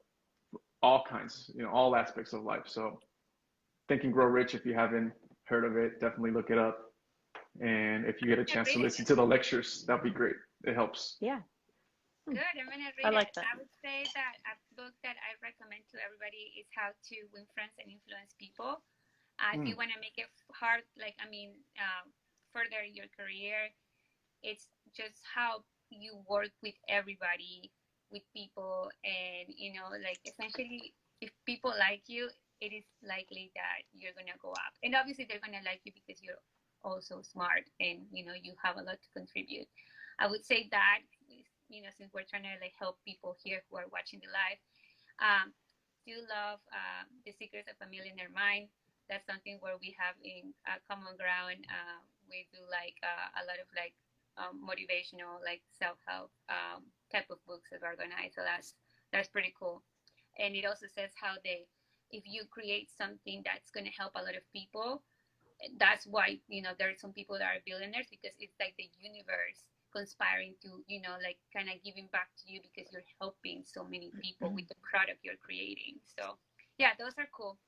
S2: all kinds, you know, all aspects of life. So Think and Grow Rich, if you haven't heard of it, definitely look it up. And if you get a chance to listen to the lectures, that'd be great. It helps.
S3: Yeah.
S1: Good. I'm going to read
S4: I like
S1: it.
S4: that.
S1: I would say that a book that I recommend to everybody is How to Win Friends and Influence People. If you want to make it hard, like, further your career, it's just how you work with everybody, with people, and, you know, like, essentially, if people like you, it is likely that you're going to go up. And obviously, they're going to like you because you're also smart and, you know, you have a lot to contribute. I would say that, you know, since we're trying to like help people here who are watching the live, do love The Secrets of a Millionaire Mind. That's something where we have in common ground. We do like a lot of like motivational, like self-help type of books that are organized. So that's pretty cool. And it also says how if you create something that's going to help a lot of people, that's why, you know, there are some people that are billionaires, because it's like the universe conspiring to, you know, like kind of giving back to you because you're helping so many people with the product you're creating. So yeah, those are cool.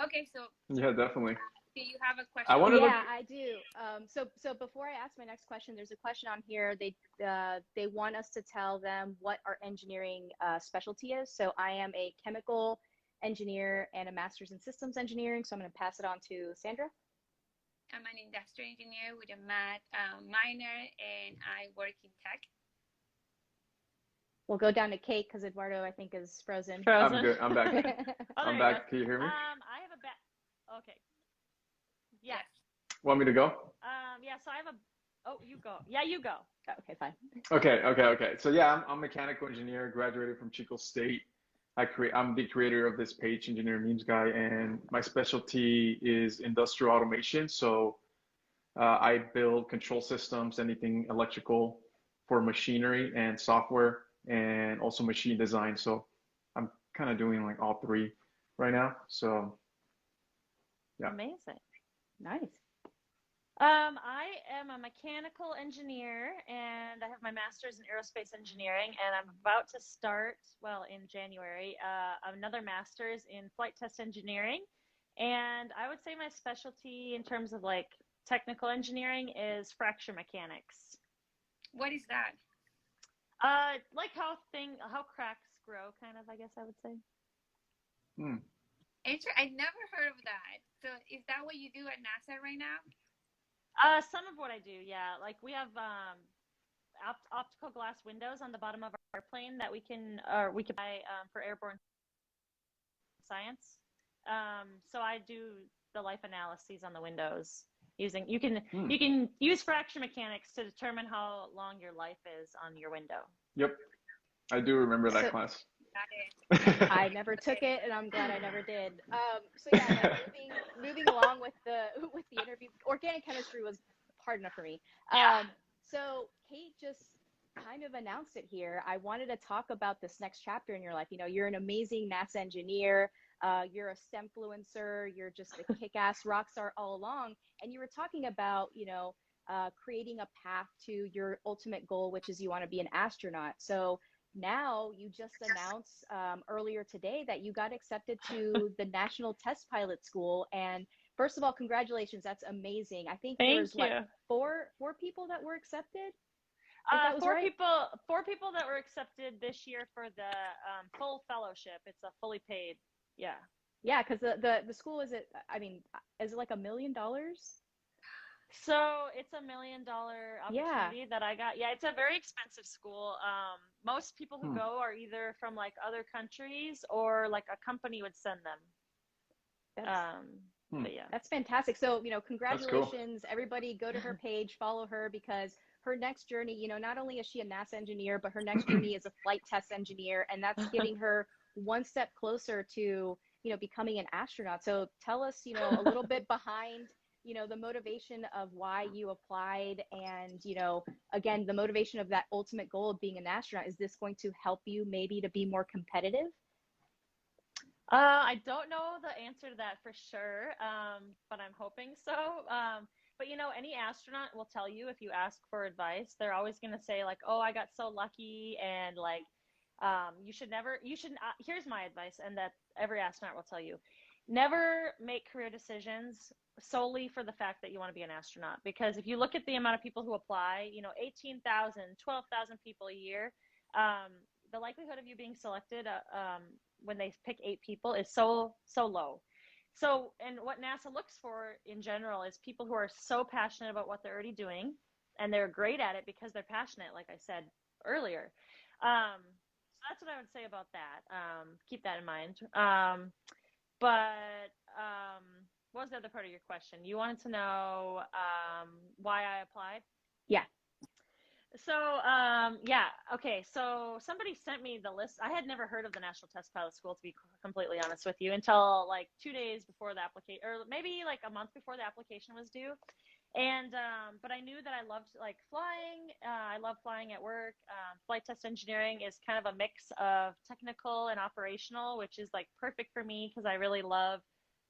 S1: Okay, so
S2: yeah, definitely.
S1: Do you have a question?
S3: I do. So before I ask my next question, there's a question on here. They want us to tell them what our engineering specialty is. So I am a chemical engineer and a master's in systems engineering. So I'm going to pass it on to Sandra.
S1: I'm an industrial engineer with a math minor, and I work in tech.
S3: We'll go down to Kate because Eduardo, I think, is frozen.
S2: I'm good. I'm back. I'm back.
S4: Go.
S2: Can you hear me?
S4: I have a okay. Yes.
S2: Want me to go?
S4: Yeah. So I have you go. Yeah, you go.
S3: Okay, fine.
S2: Okay. So yeah, I'm a mechanical engineer, graduated from Chico State. I'm the creator of this page, Engineer Memes Guy, and my specialty is industrial automation. So I build control systems, anything electrical for machinery and software, and also machine design. So I'm kind of doing like all three right now. So yeah.
S4: Amazing.
S3: Nice.
S4: I am a mechanical engineer, and I have my master's in aerospace engineering, and I'm about to start, well, in January, another master's in flight test engineering. And I would say my specialty in terms of like technical engineering is fracture mechanics.
S1: What is that?
S4: Like how cracks grow, kind of, I guess I would say.
S1: I never heard of that. So is that what you do at NASA right now?
S4: Some of what I do, yeah. Like we have optical glass windows on the bottom of our airplane that we can buy for airborne science. So I do the life analyses on the windows using you can use fracture mechanics to determine how long your life is on your window.
S2: Yep. I do remember that
S3: So
S2: class.
S1: Got
S3: I never took it, and I'm glad I never did. So yeah, no, moving along with the interview, organic chemistry was hard enough for me.
S4: Yeah.
S3: So Kate just kind of announced it here. I wanted to talk about this next chapter in your life. You know, you're an amazing NASA engineer. You're a STEMfluencer. You're just a kick-ass rock star all along. And you were talking about, creating a path to your ultimate goal, which is you want to be an astronaut. So now you just announced earlier today that you got accepted to the National Test Pilot School. And first of all, congratulations. That's amazing. I think there was
S4: Thank you.
S3: four people that were accepted. If that was
S4: Four
S3: right.
S4: people that were accepted this year for the full fellowship. It's a fully paid. Yeah.
S3: Yeah, because the school is is it like $1 million?
S4: So it's $1 million
S3: Yeah.
S4: opportunity that I got. Yeah, it's a very expensive school. Most people who go are either from like other countries or like a company would send them. But yeah.
S3: That's fantastic. So, congratulations,
S2: cool.
S3: everybody. Go to her page, follow her, because her next journey, not only is she a NASA engineer, but her next journey is a flight test engineer, and that's getting her one step closer to, becoming an astronaut. So tell us, a little bit behind, the motivation of why you applied, and, again, the motivation of that ultimate goal of being an astronaut. Is this going to help you maybe to be more competitive?
S4: I don't know the answer to that for sure, but I'm hoping so. But any astronaut will tell you, if you ask for advice, they're always going to say like, "Oh, I got so lucky," and like, here's my advice, and that every astronaut will tell you: never make career decisions solely for the fact that you want to be an astronaut. Because if you look at the amount of people who apply, 18,000, 12,000 people a year, the likelihood of you being selected when they pick 8 people is so low. So, and what NASA looks for in general is people who are so passionate about what they're already doing, and they're great at it because they're passionate, like I said earlier. So that's what I would say about that. Keep that in mind. But what was the other part of your question? You wanted to know why I applied?
S3: Yeah.
S4: So, okay. So somebody sent me the list. I had never heard of the National Test Pilot School, to be completely honest with you, until like 2 days before the application, or maybe like a month before the application was due. And, but I knew that I loved like flying. I love flying at work. Flight test engineering is kind of a mix of technical and operational, which is like perfect for me because I really love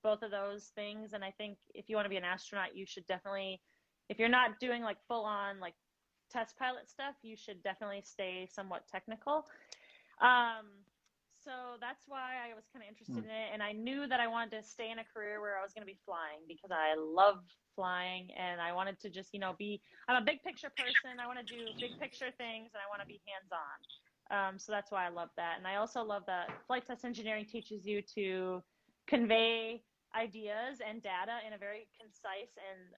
S4: both of those things. And I think if you want to be an astronaut, you should definitely, if you're not doing like full on like test pilot stuff, you should definitely stay somewhat technical. So that's why I was kind of interested in it. And I knew that I wanted to stay in a career where I was going to be flying because I love flying, and I wanted to just, I'm a big picture person. I want to do big picture things, and I want to be hands-on. So that's why I love that. And I also love that flight test engineering teaches you to convey ideas and data in a very concise and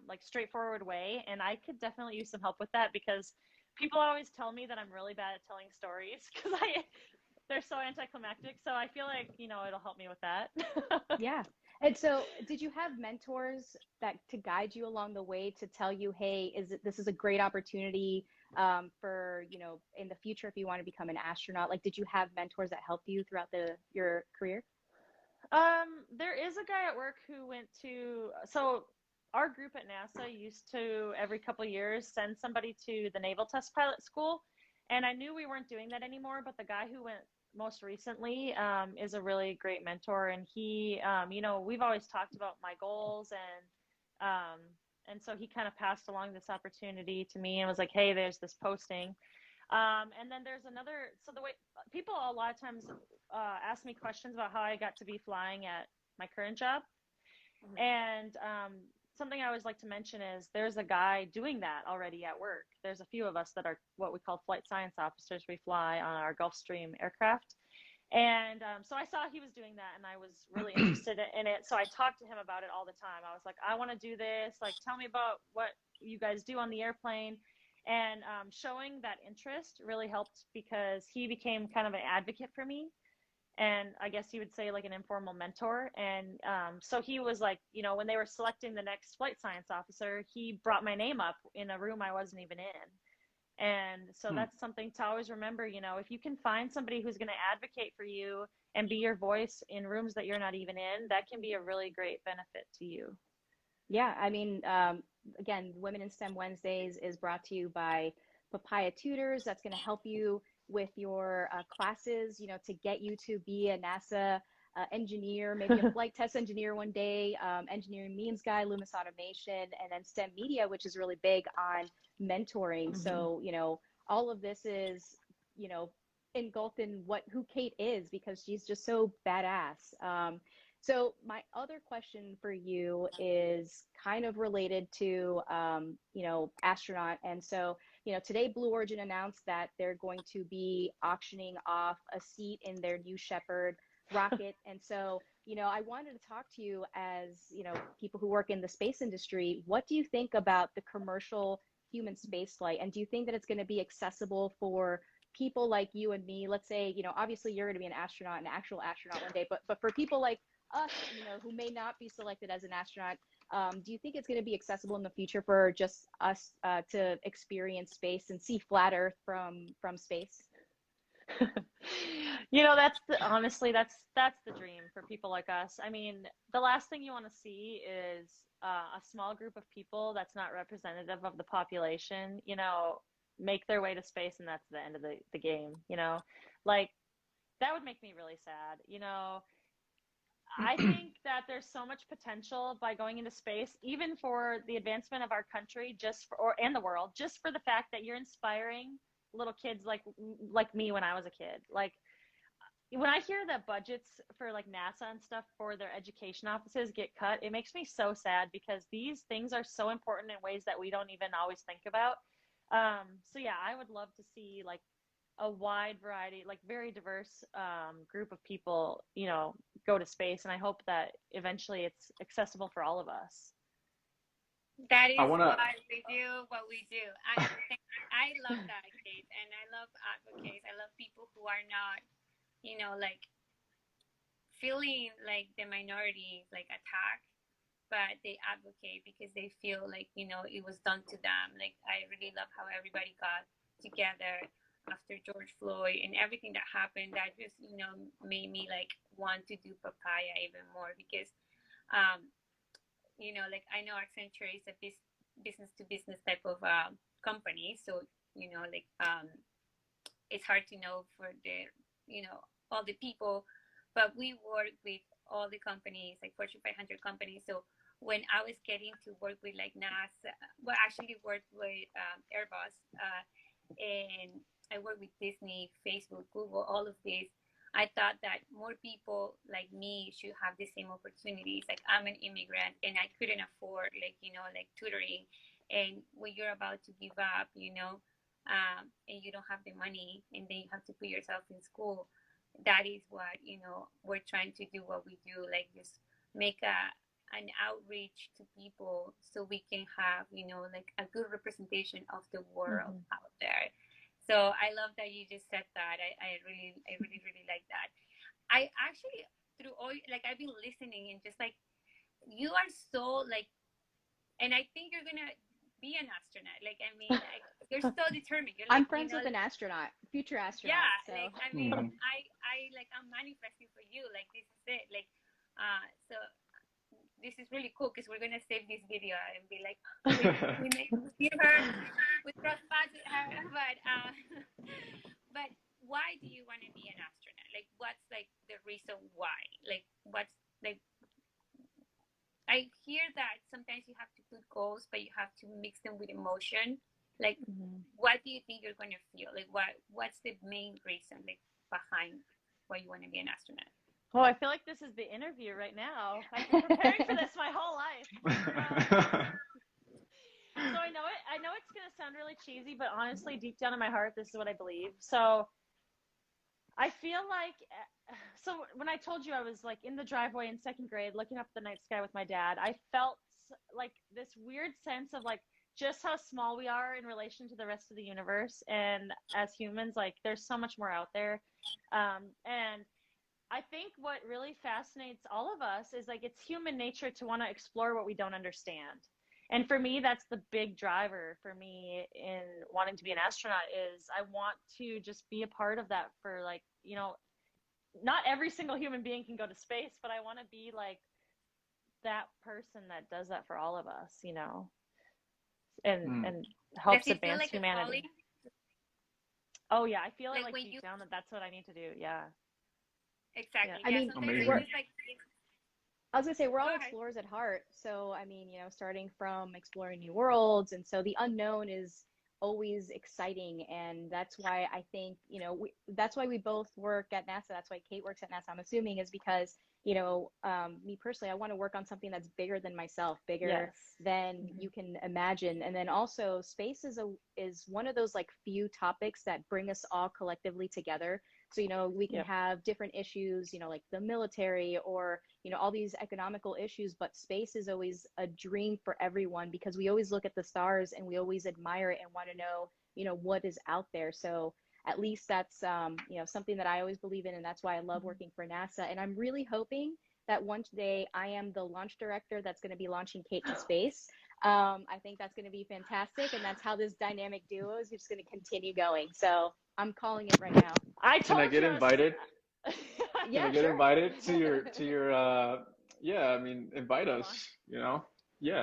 S4: like straightforward way. And I could definitely use some help with that because people always tell me that I'm really bad at telling stories because they're so anticlimactic. So I feel like, it'll help me with that.
S3: Yeah. And so did you have mentors that to guide you along the way to tell you, hey, this is a great opportunity for, in the future, if you want to become an astronaut? Like, did you have mentors that helped you throughout your career?
S4: There is a guy at work who went to, so our group at NASA used to every couple of years send somebody to the Naval Test Pilot School. And I knew we weren't doing that anymore, but the guy who went most recently is a really great mentor. And he, we've always talked about my goals, and so he kind of passed along this opportunity to me and was like, hey, there's this posting. And then there's another, so the way people a lot of times ask me questions about how I got to be flying at my current job. And something I always like to mention is there's a guy doing that already at work. There's a few of us that are what we call flight science officers. We fly on our Gulfstream aircraft. And so I saw he was doing that, and I was really interested in it. So I talked to him about it all the time. I was like, I want to do this. Like, tell me about what you guys do on the airplane. And showing that interest really helped because he became kind of an advocate for me. And I guess you would say like an informal mentor. And so he was like, when they were selecting the next flight science officer, he brought my name up in a room I wasn't even in. And so that's something to always remember, you know, if you can find somebody who's going to advocate for you and be your voice in rooms that you're not even in, that can be a really great benefit to you.
S3: Yeah, I mean, again, Women in STEM Wednesdays is brought to you by Papaya Tutors. That's going to help you with your classes, you know, to get you to be a NASA engineer, maybe a flight test engineer one day, engineering memes guy, Lumis Automation, and then STEMedia, which is really big on mentoring. So, you know, all of this is, you know, engulfed in who Kate is, because she's just so badass. So my other question for you is kind of related to, you know, astronaut. And so, you know, today Blue Origin announced that they're going to be auctioning off a seat in their New Shepard rocket. And so, you know, I wanted to talk to you as, you know, people who work in the space industry. What do you think about the commercial human spaceflight? And do you think that it's going to be accessible for people like you and me? Let's say, you know, obviously you're going to be an astronaut, an actual astronaut one day, but for people like us, you know, who may not be selected as an astronaut, do you think it's going to be accessible in the future for just us to experience space and see flat Earth from space?
S4: You know, honestly, that's the dream for people like us. I mean, the last thing you want to see is a small group of people that's not representative of the population, you know, make their way to space, and that's the end of the game, you know. Like, that would make me really sad, you know. I think that there's so much potential by going into space, even for the advancement of our country, and the world, just for the fact that you're inspiring little kids like me when I was a kid. Like, when I hear that budgets for like NASA and stuff for their education offices get cut, it makes me so sad, because these things are so important in ways that we don't even always think about. So yeah, I would love to see like a wide variety, like very diverse group of people, you know, go to space. And I hope that eventually it's accessible for all of us.
S1: That is why we do what we do. I love that, Kate, and I love advocates. I love people who are not, you know, like feeling like the minority like attacked, but they advocate because they feel like, you know, it was done to them. Like, I really love how everybody got together after George Floyd and everything that happened. That just, you know, made me like want to do Papaya even more, because you know, like, I know Accenture is a business to business type of company, so, you know, like it's hard to know for the, you know, all the people, but we work with all the companies, like Fortune 500 companies. So when I was getting to work with like NASA, well, actually worked with Airbus, and I worked with Disney, Facebook, Google, all of these. I thought that more people like me should have the same opportunities. Like, I'm an immigrant and I couldn't afford, like, you know, like tutoring. And when you're about to give up, you know, and you don't have the money, and then you have to put yourself in school, that is what, you know, we're trying to do what we do, like just make an outreach to people so we can have, you know, like a good representation of the world out there. So I love that you just said that. I really like that. I actually, through all, like, I've been listening, and just like, you are so like, and I think you're gonna be an astronaut. Like, I mean, like, you're so determined. You're like,
S3: I'm friends with an astronaut, future astronaut.
S1: Yeah,
S3: so.
S1: like, I mean, I like, I'm manifesting for you. Like, this is it. Like, so this is really cool, because we're gonna save this video and be like, we may see her, we cross paths with her, but why do you want to be an astronaut? Like, what's like the reason why? Like, what's like? I hear that sometimes you have to put goals, but you have to mix them with emotion. Like, what do you think you're gonna feel? Like, what's the main reason, like, behind why you want to be an astronaut?
S4: Oh, I feel like this is the interview right now. I've been preparing for this my whole life. So I know it's going to sound really cheesy, but honestly, deep down in my heart, this is what I believe. So I feel like, so when I told you I was like in the driveway in second grade, looking up at the night sky with my dad, I felt like this weird sense of like just how small we are in relation to the rest of the universe. And as humans, like, there's so much more out there. And I think what really fascinates all of us is like, it's human nature to want to explore what we don't understand. And for me, that's the big driver for me in wanting to be an astronaut is I want to just be a part of that for like, you know, not every single human being can go to space, but I want to be like that person that does that for all of us, you know, and helps
S1: Does it feel
S4: advance
S1: like a
S4: humanity.
S1: calling?
S4: Oh yeah, I feel it like
S1: when
S4: deep
S1: you
S4: down that that's what I need to do. Yeah.
S1: exactly.
S3: I
S1: Yeah,
S3: mean,
S1: sometimes
S2: Amazing.
S1: it's just like
S3: I was gonna say we're
S1: go
S3: all
S1: ahead.
S3: explorers at heart. So I mean, you know, starting from exploring new worlds, and so the unknown is always exciting, and that's why I think, you know, that's why we both work at NASA. That's why Kate works at NASA. I'm assuming is because, you know, me personally, I want to work on something that's bigger than myself, bigger
S4: Yes.
S3: than you can imagine, and then also space is one of those like few topics that bring us all collectively together. So, you know, we can
S4: Yep.
S3: have different issues, you know, like the military or, you know, all these economical issues, but space is always a dream for everyone because we always look at the stars and we always admire it and want to know, you know, what is out there. So at least that's, you know, something that I always believe in. And that's why I love working for NASA. And I'm really hoping that one day I am the launch director that's going to be launching Kate to space. I think that's going to be fantastic. And that's how this dynamic duo is just going to continue going. So I'm calling it right now.
S4: I
S2: Can I
S4: told
S2: get
S4: you.
S2: invited? Can I
S3: Yeah,
S2: get
S3: sure.
S2: invited to your yeah, I mean, invite us, you know?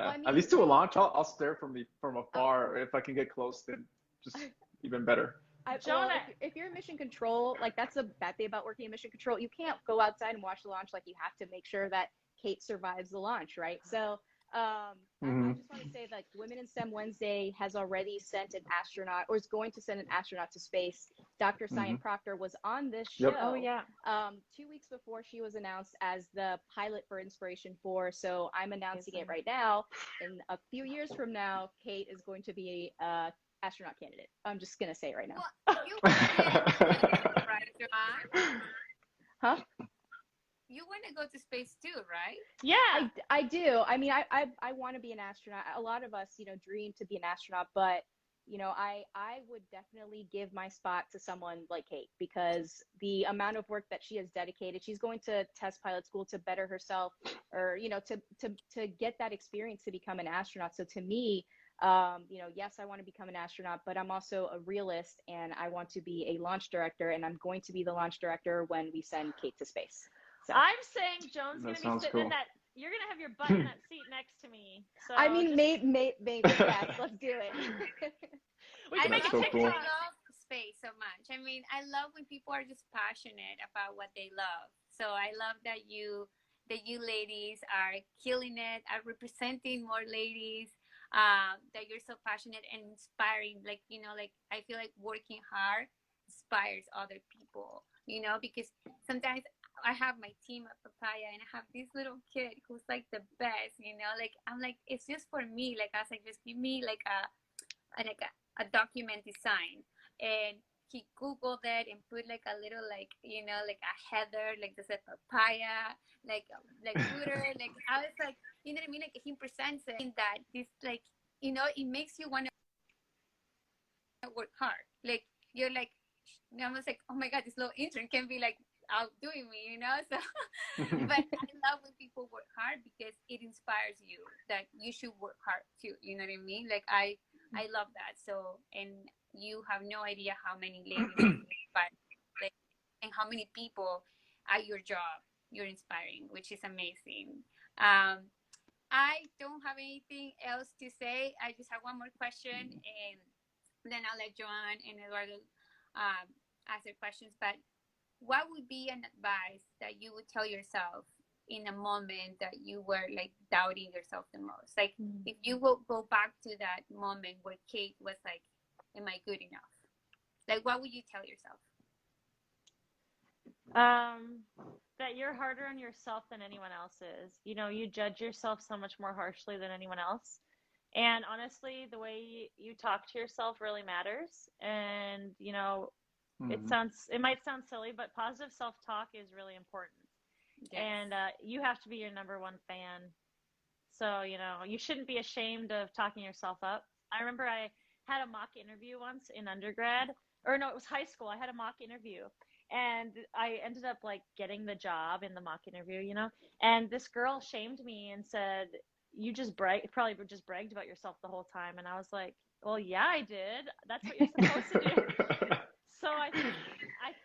S3: Well,
S2: Yeah.
S3: I
S2: At
S3: mean,
S2: least to a launch. I'll stare from afar. If I can get close, then just even better.
S3: well,
S4: Jonah,
S3: if you're in mission control, like that's a bad thing about working in mission control. You can't go outside and watch the launch. Like you have to make sure that Kate survives the launch, right? So I
S2: Hmm.
S3: just want to say that Women in STEM Wednesday has already sent an astronaut, or is going to send an astronaut to space. Dr.
S2: Hmm.
S3: Cyan Proctor was on this
S2: Yep.
S4: oh
S3: show
S4: yeah.
S3: 2 weeks before she was announced as the pilot for Inspiration 4. So I'm announcing it
S4: Amazing.
S3: right now. In a few years from now, Kate is going to be astronaut candidate. I'm just gonna say it right now.
S1: Well, you want to be an astronaut, right, Joanne?
S3: Huh?
S1: You want to go to space too, right?
S4: Yeah.
S3: I do. I mean, I want to be an astronaut. A lot of us, you know, dream to be an astronaut, but you know, I would definitely give my spot to someone like Kate because the amount of work that she has dedicated, she's going to test pilot school to better herself or, you know, to get that experience to become an astronaut. So to me, you know, yes, I want to become an astronaut, but I'm also a realist and I want to be a launch director and I'm going to be the launch director when we send Kate to space. So
S4: I'm saying Joan's
S2: That
S4: gonna be
S2: sounds
S4: sitting in
S2: cool.
S4: that. You're gonna have your butt in that seat next to me. So
S3: I mean,
S4: just
S3: maybe yes, let's do it.
S4: we
S1: I
S4: can make
S2: That's
S4: a
S1: love
S2: so cool.
S4: TikTok.
S1: I love space so much. I mean, I love when people are just passionate about what they love. So I love that you ladies are killing it, are representing more ladies. That you're so passionate and inspiring. Like you know, like I feel like working hard inspires other people. You know, because sometimes I have my team at Papaya and I have this little kid who's like the best. You know, like I'm like it's just for me. Like I was like, just give me like a document design and he googled it and put like a little like you know like a header like there's a papaya like footer like I was like you know what I mean like he presents it in that this like you know it makes you want to work hard like you're like I was like oh my god this little intern can be like outdoing me you know so but I love when people work hard because it inspires you that you should work hard too you know what I mean like I love that. So, and you have no idea how many ladies inspire, like, and how many people at your job you're inspiring, which is amazing. I don't have anything else to say. I just have one more question, and then I'll let Joanne and Eduardo ask their questions. But what would be an advice that you would tell yourself in a moment that you were like doubting yourself the most? Like if you will go back to that moment where Kate was like, am I good enough? Like what would you tell yourself?
S4: That you're harder on yourself than anyone else is. You know, you judge yourself so much more harshly than anyone else. And honestly, the way you talk to yourself really matters. And, you know, it might sound silly, but positive self-talk is really important.
S1: Yes.
S4: And you have to be your number one fan. So, you know, you shouldn't be ashamed of talking yourself up. I remember I had a mock interview once in undergrad, or no, it was high school. I had a mock interview and I ended up like getting the job in the mock interview, you know, and this girl shamed me and said, you just probably just bragged about yourself the whole time. And I was like, well, yeah, I did. That's what you're supposed to do. So I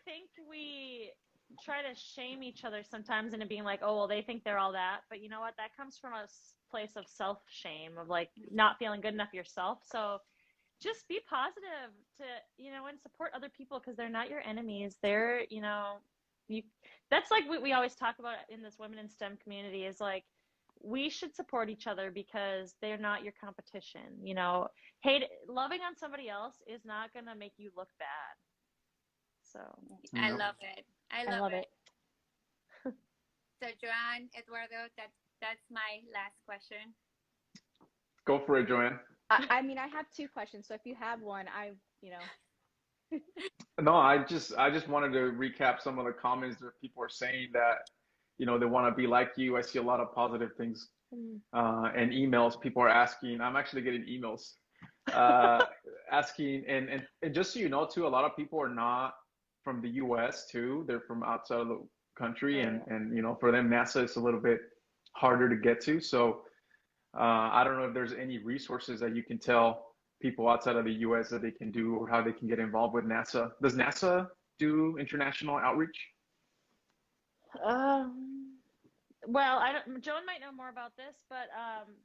S4: think we try to shame each other sometimes into being like, oh, well, they think they're all that. But you know what? That comes from a place of self-shame, of like not feeling good enough yourself. So just be positive to, and support other people, because they're not your enemies. They're, that's like what we always talk about in this women in STEM community, is like, we should support each other because they're not your competition. Loving on somebody else is not going to make you look bad. So
S1: I love it. I love it. So Joanne, Eduardo, that's my last question.
S2: Go for it, Joanne.
S3: I mean, I have two questions. So if you have one,
S2: No, I just wanted to recap some of the comments that people are saying that, they want to be like you. I see a lot of positive things, and emails. People are asking. I'm actually getting emails, asking, and just so you know, too, a lot of people are not from the U.S. too. They're from outside of the country, and for them, NASA is a little bit harder to get to. So I don't know if there's any resources that you can tell people outside of the U.S. that they can do, or how they can get involved with NASA. Does NASA do international outreach?
S4: Well, Joan might know more about this, but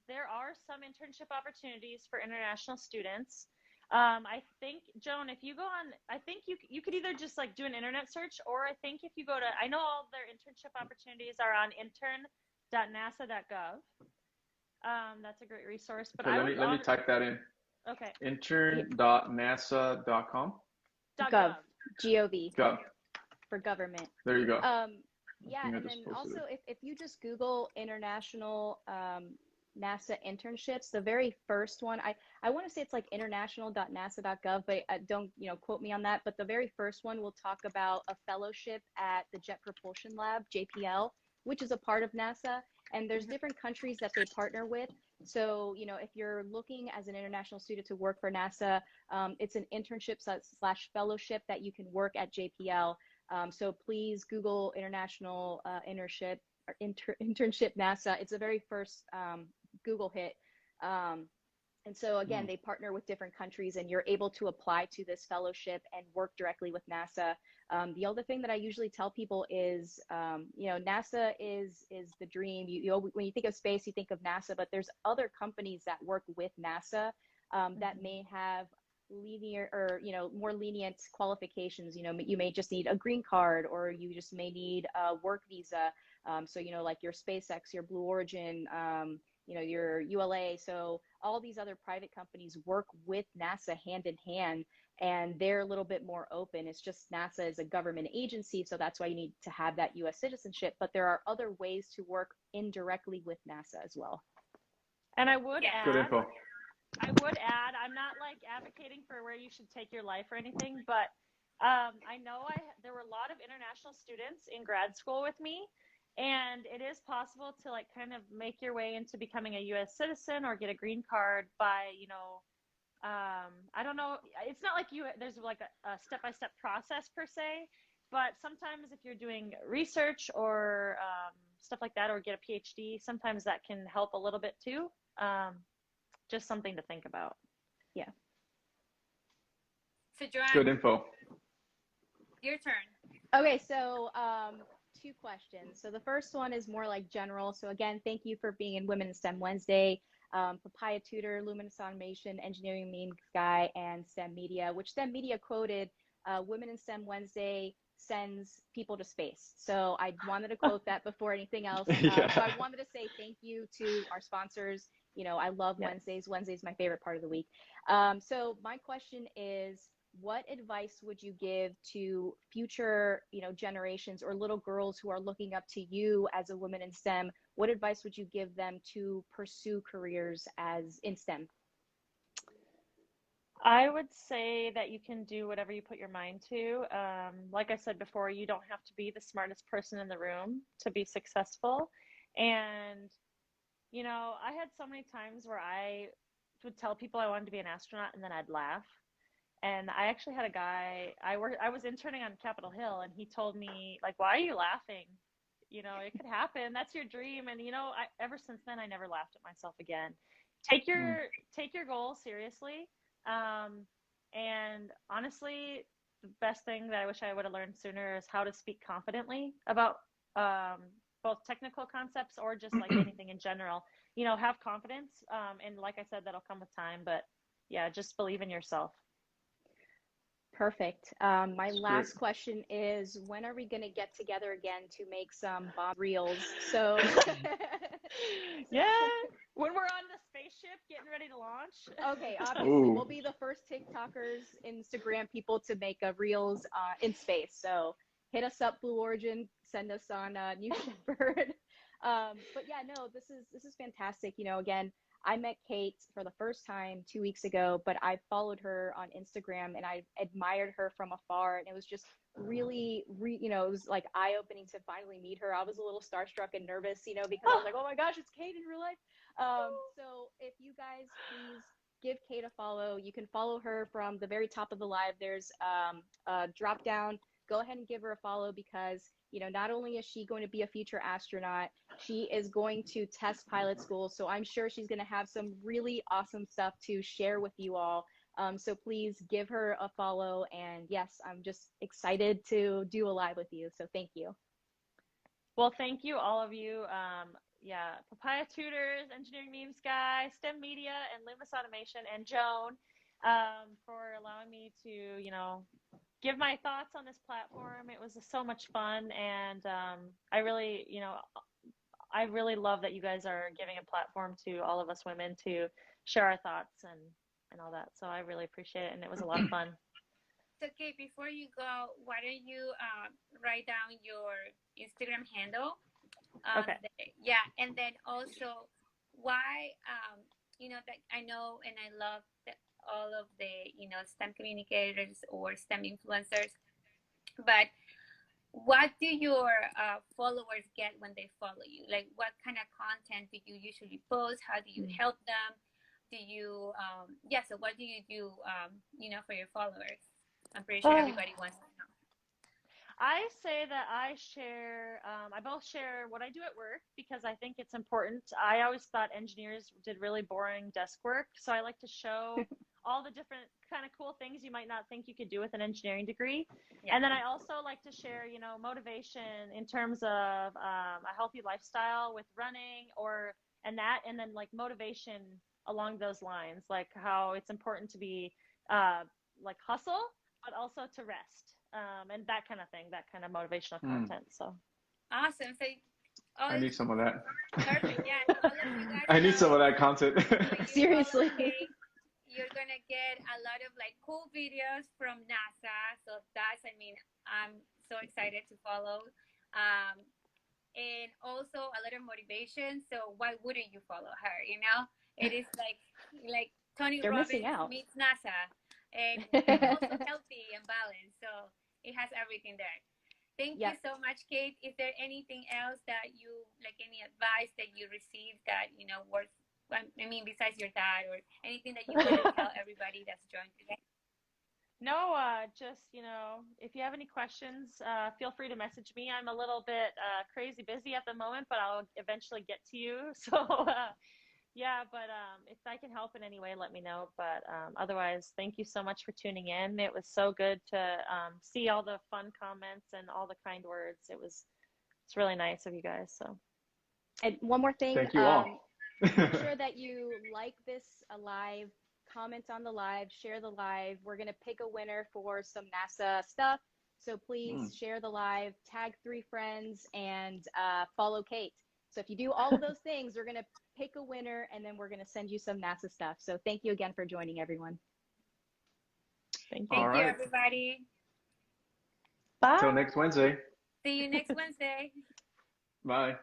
S4: there are some internship opportunities for international students. I think, Joan, if you go on, I think you could either just like do an internet search, or I think if you go to, I know all their internship opportunities are on intern.nasa.gov. That's a great resource. But
S2: let me type that in.
S4: Okay.
S2: Intern.nasa.com.
S3: Gov. G-O-V.
S2: Gov.
S3: For government.
S2: There you go.
S3: Yeah, and then also if you just Google international NASA internships, the very first one, I want to say it's like international.nasa.gov, but don't quote me on that. But the very first one will talk about a fellowship at the Jet Propulsion Lab, JPL, which is a part of NASA. And there's different countries that they partner with. So, if you're looking as an international student to work for NASA, it's an internship / fellowship that you can work at JPL. So please Google international internship NASA. It's the very first Google hit. And so again, they partner with different countries, and you're able to apply to this fellowship and work directly with NASA. The other thing that I usually tell people is, NASA is the dream. When you think of space, you think of NASA, but there's other companies that work with NASA that may have linear or more lenient qualifications. You may just need a green card, or you just may need a work visa. So like your SpaceX, your Blue Origin, your ULA. So all these other private companies work with NASA hand in hand, and they're a little bit more open. It's just NASA is a government agency, so that's why you need to have that US citizenship. But there are other ways to work indirectly with NASA as well.
S4: And I would add,
S2: good info.
S4: I'm not like advocating for where you should take your life or anything, but I know there were a lot of international students in grad school with me. And it is possible to like kind of make your way into becoming a U.S. citizen or get a green card by, I don't know. It's not like there's like a step-by-step process per se, but sometimes if you're doing research or stuff like that, or get a PhD, sometimes that can help a little bit too. Just something to think about. Yeah.
S1: So Joanne,
S2: good info.
S1: Your turn.
S3: Okay, so two questions. So the first one is more like general. So again, thank you for being in Women in STEM Wednesday. Papaya Tutor, Lumis Automation, Engineering Meme Guy, and STEMedia, which STEMedia quoted, Women in STEM Wednesday sends people to space. So I wanted to quote that before anything else.
S2: Yeah.
S3: So I wanted to say thank you to our sponsors. I love Wednesdays. Wednesday's my favorite part of the week. So my question is, what advice would you give to future, generations or little girls who are looking up to you as a woman in STEM? What advice would you give them to pursue careers in STEM?
S4: I would say that you can do whatever you put your mind to. Like I said before, you don't have to be the smartest person in the room to be successful. And, I had so many times where I would tell people I wanted to be an astronaut, and then I'd laugh. And I actually had a guy, I was interning on Capitol Hill, and he told me, like, why are you laughing? you know, it could happen. That's your dream. And, you know, ever since then, I never laughed at myself again. Take your goals seriously. And honestly, the best thing that I wish I would have learned sooner is how to speak confidently about both technical concepts or just like anything in general. You know, have confidence. And like I said, that'll come with time. But yeah, just believe in yourself.
S3: Perfect. My last question is, when are we going to get together again to make some bomb reels? So,
S4: yeah, when we're on the spaceship getting ready to launch.
S3: Okay, obviously, we'll be the first TikTokers, Instagram people to make reels in space. So hit us up, Blue Origin. Send us on New Shepard. But yeah, no, this is fantastic. You know, again, I met Kate for the first time 2 weeks ago, but I followed her on Instagram and I admired her from afar. And it was just really, you know, it was like eye-opening to finally meet her. I was a little starstruck and nervous, you know, because I was like, oh my gosh, it's Kate in real life. So if you guys please give Kate a follow, you can follow her from the very top of the live. There's a drop down. Go ahead and give her a follow because, you know, not only is she going to be a future astronaut, she is going to test pilot school. So I'm sure she's going to have some really awesome stuff to share with you all. So please give her a follow. And yes, I'm just excited to do a live with you. So thank you.
S4: Well, thank you, all of you. Yeah, Papaya Tutors, Engineering Memes Guy, STEMedia, and Lumis Automation, and Joan for allowing me to, you know, give my thoughts on this platform. It was so much fun, and I really, you know, I really love that you guys are giving a platform to all of us women to share our thoughts and all that. So I really appreciate it, and it was a lot of fun.
S1: So, Kate, before you go, why don't you write down your Instagram handle?
S4: Okay.
S1: Yeah, and then also why, you know, that I know and I love that all of the, you know, STEM communicators or STEM influencers, but what do your followers get when they follow you? Like, what kind of content do you usually post? How do you help them? Do you, yeah, so what do you do, you know, for your followers? I'm pretty sure everybody wants to know.
S4: I say that I both share what I do at work because I think it's important. I always thought engineers did really boring desk work. So I like to show all the different kind of cool things you might not think you could do with an engineering degree. Yeah. And then I also like to share, you know, motivation in terms of a healthy lifestyle with running and then like motivation along those lines, like how it's important to be like hustle, but also to rest. And that kind of thing, that kind of motivational content. So
S1: awesome. So
S2: I need some of that.
S1: Perfect. Yeah. All of you guys
S2: I need some of that content.
S3: Seriously.
S1: You're gonna get a lot of like cool videos from NASA. So that's, I mean, I'm so excited to follow. And also a lot of motivation. So why wouldn't you follow her? You know, it is like Tony Robbins meets NASA. And also healthy and balanced. So it has everything there. Thank you so much, Kate. Is there anything else that you, like any advice that you received that, you know, worth, I mean, besides your dad, or anything that you want to tell everybody that's joined today?
S4: No, just, you know, if you have any questions, feel free to message me. I'm a little bit crazy busy at the moment, but I'll eventually get to you. So yeah, but if I can help in any way, let me know. But otherwise, thank you so much for tuning in. It was so good to see all the fun comments and all the kind words. It's really nice of you guys. So,
S3: and one more thing,
S2: thank you all.
S3: Make sure that you like this live, comment on the live, share the live. We're gonna pick a winner for some NASA stuff. So please share the live, tag 3 friends, and follow Kate. So if you do all of those things, we're going to pick a winner, and then we're going to send you some NASA stuff. So thank you again for joining, everyone.
S1: Thank you, everybody.
S4: Bye.
S2: Till next Wednesday.
S1: See you next Wednesday.
S2: Bye.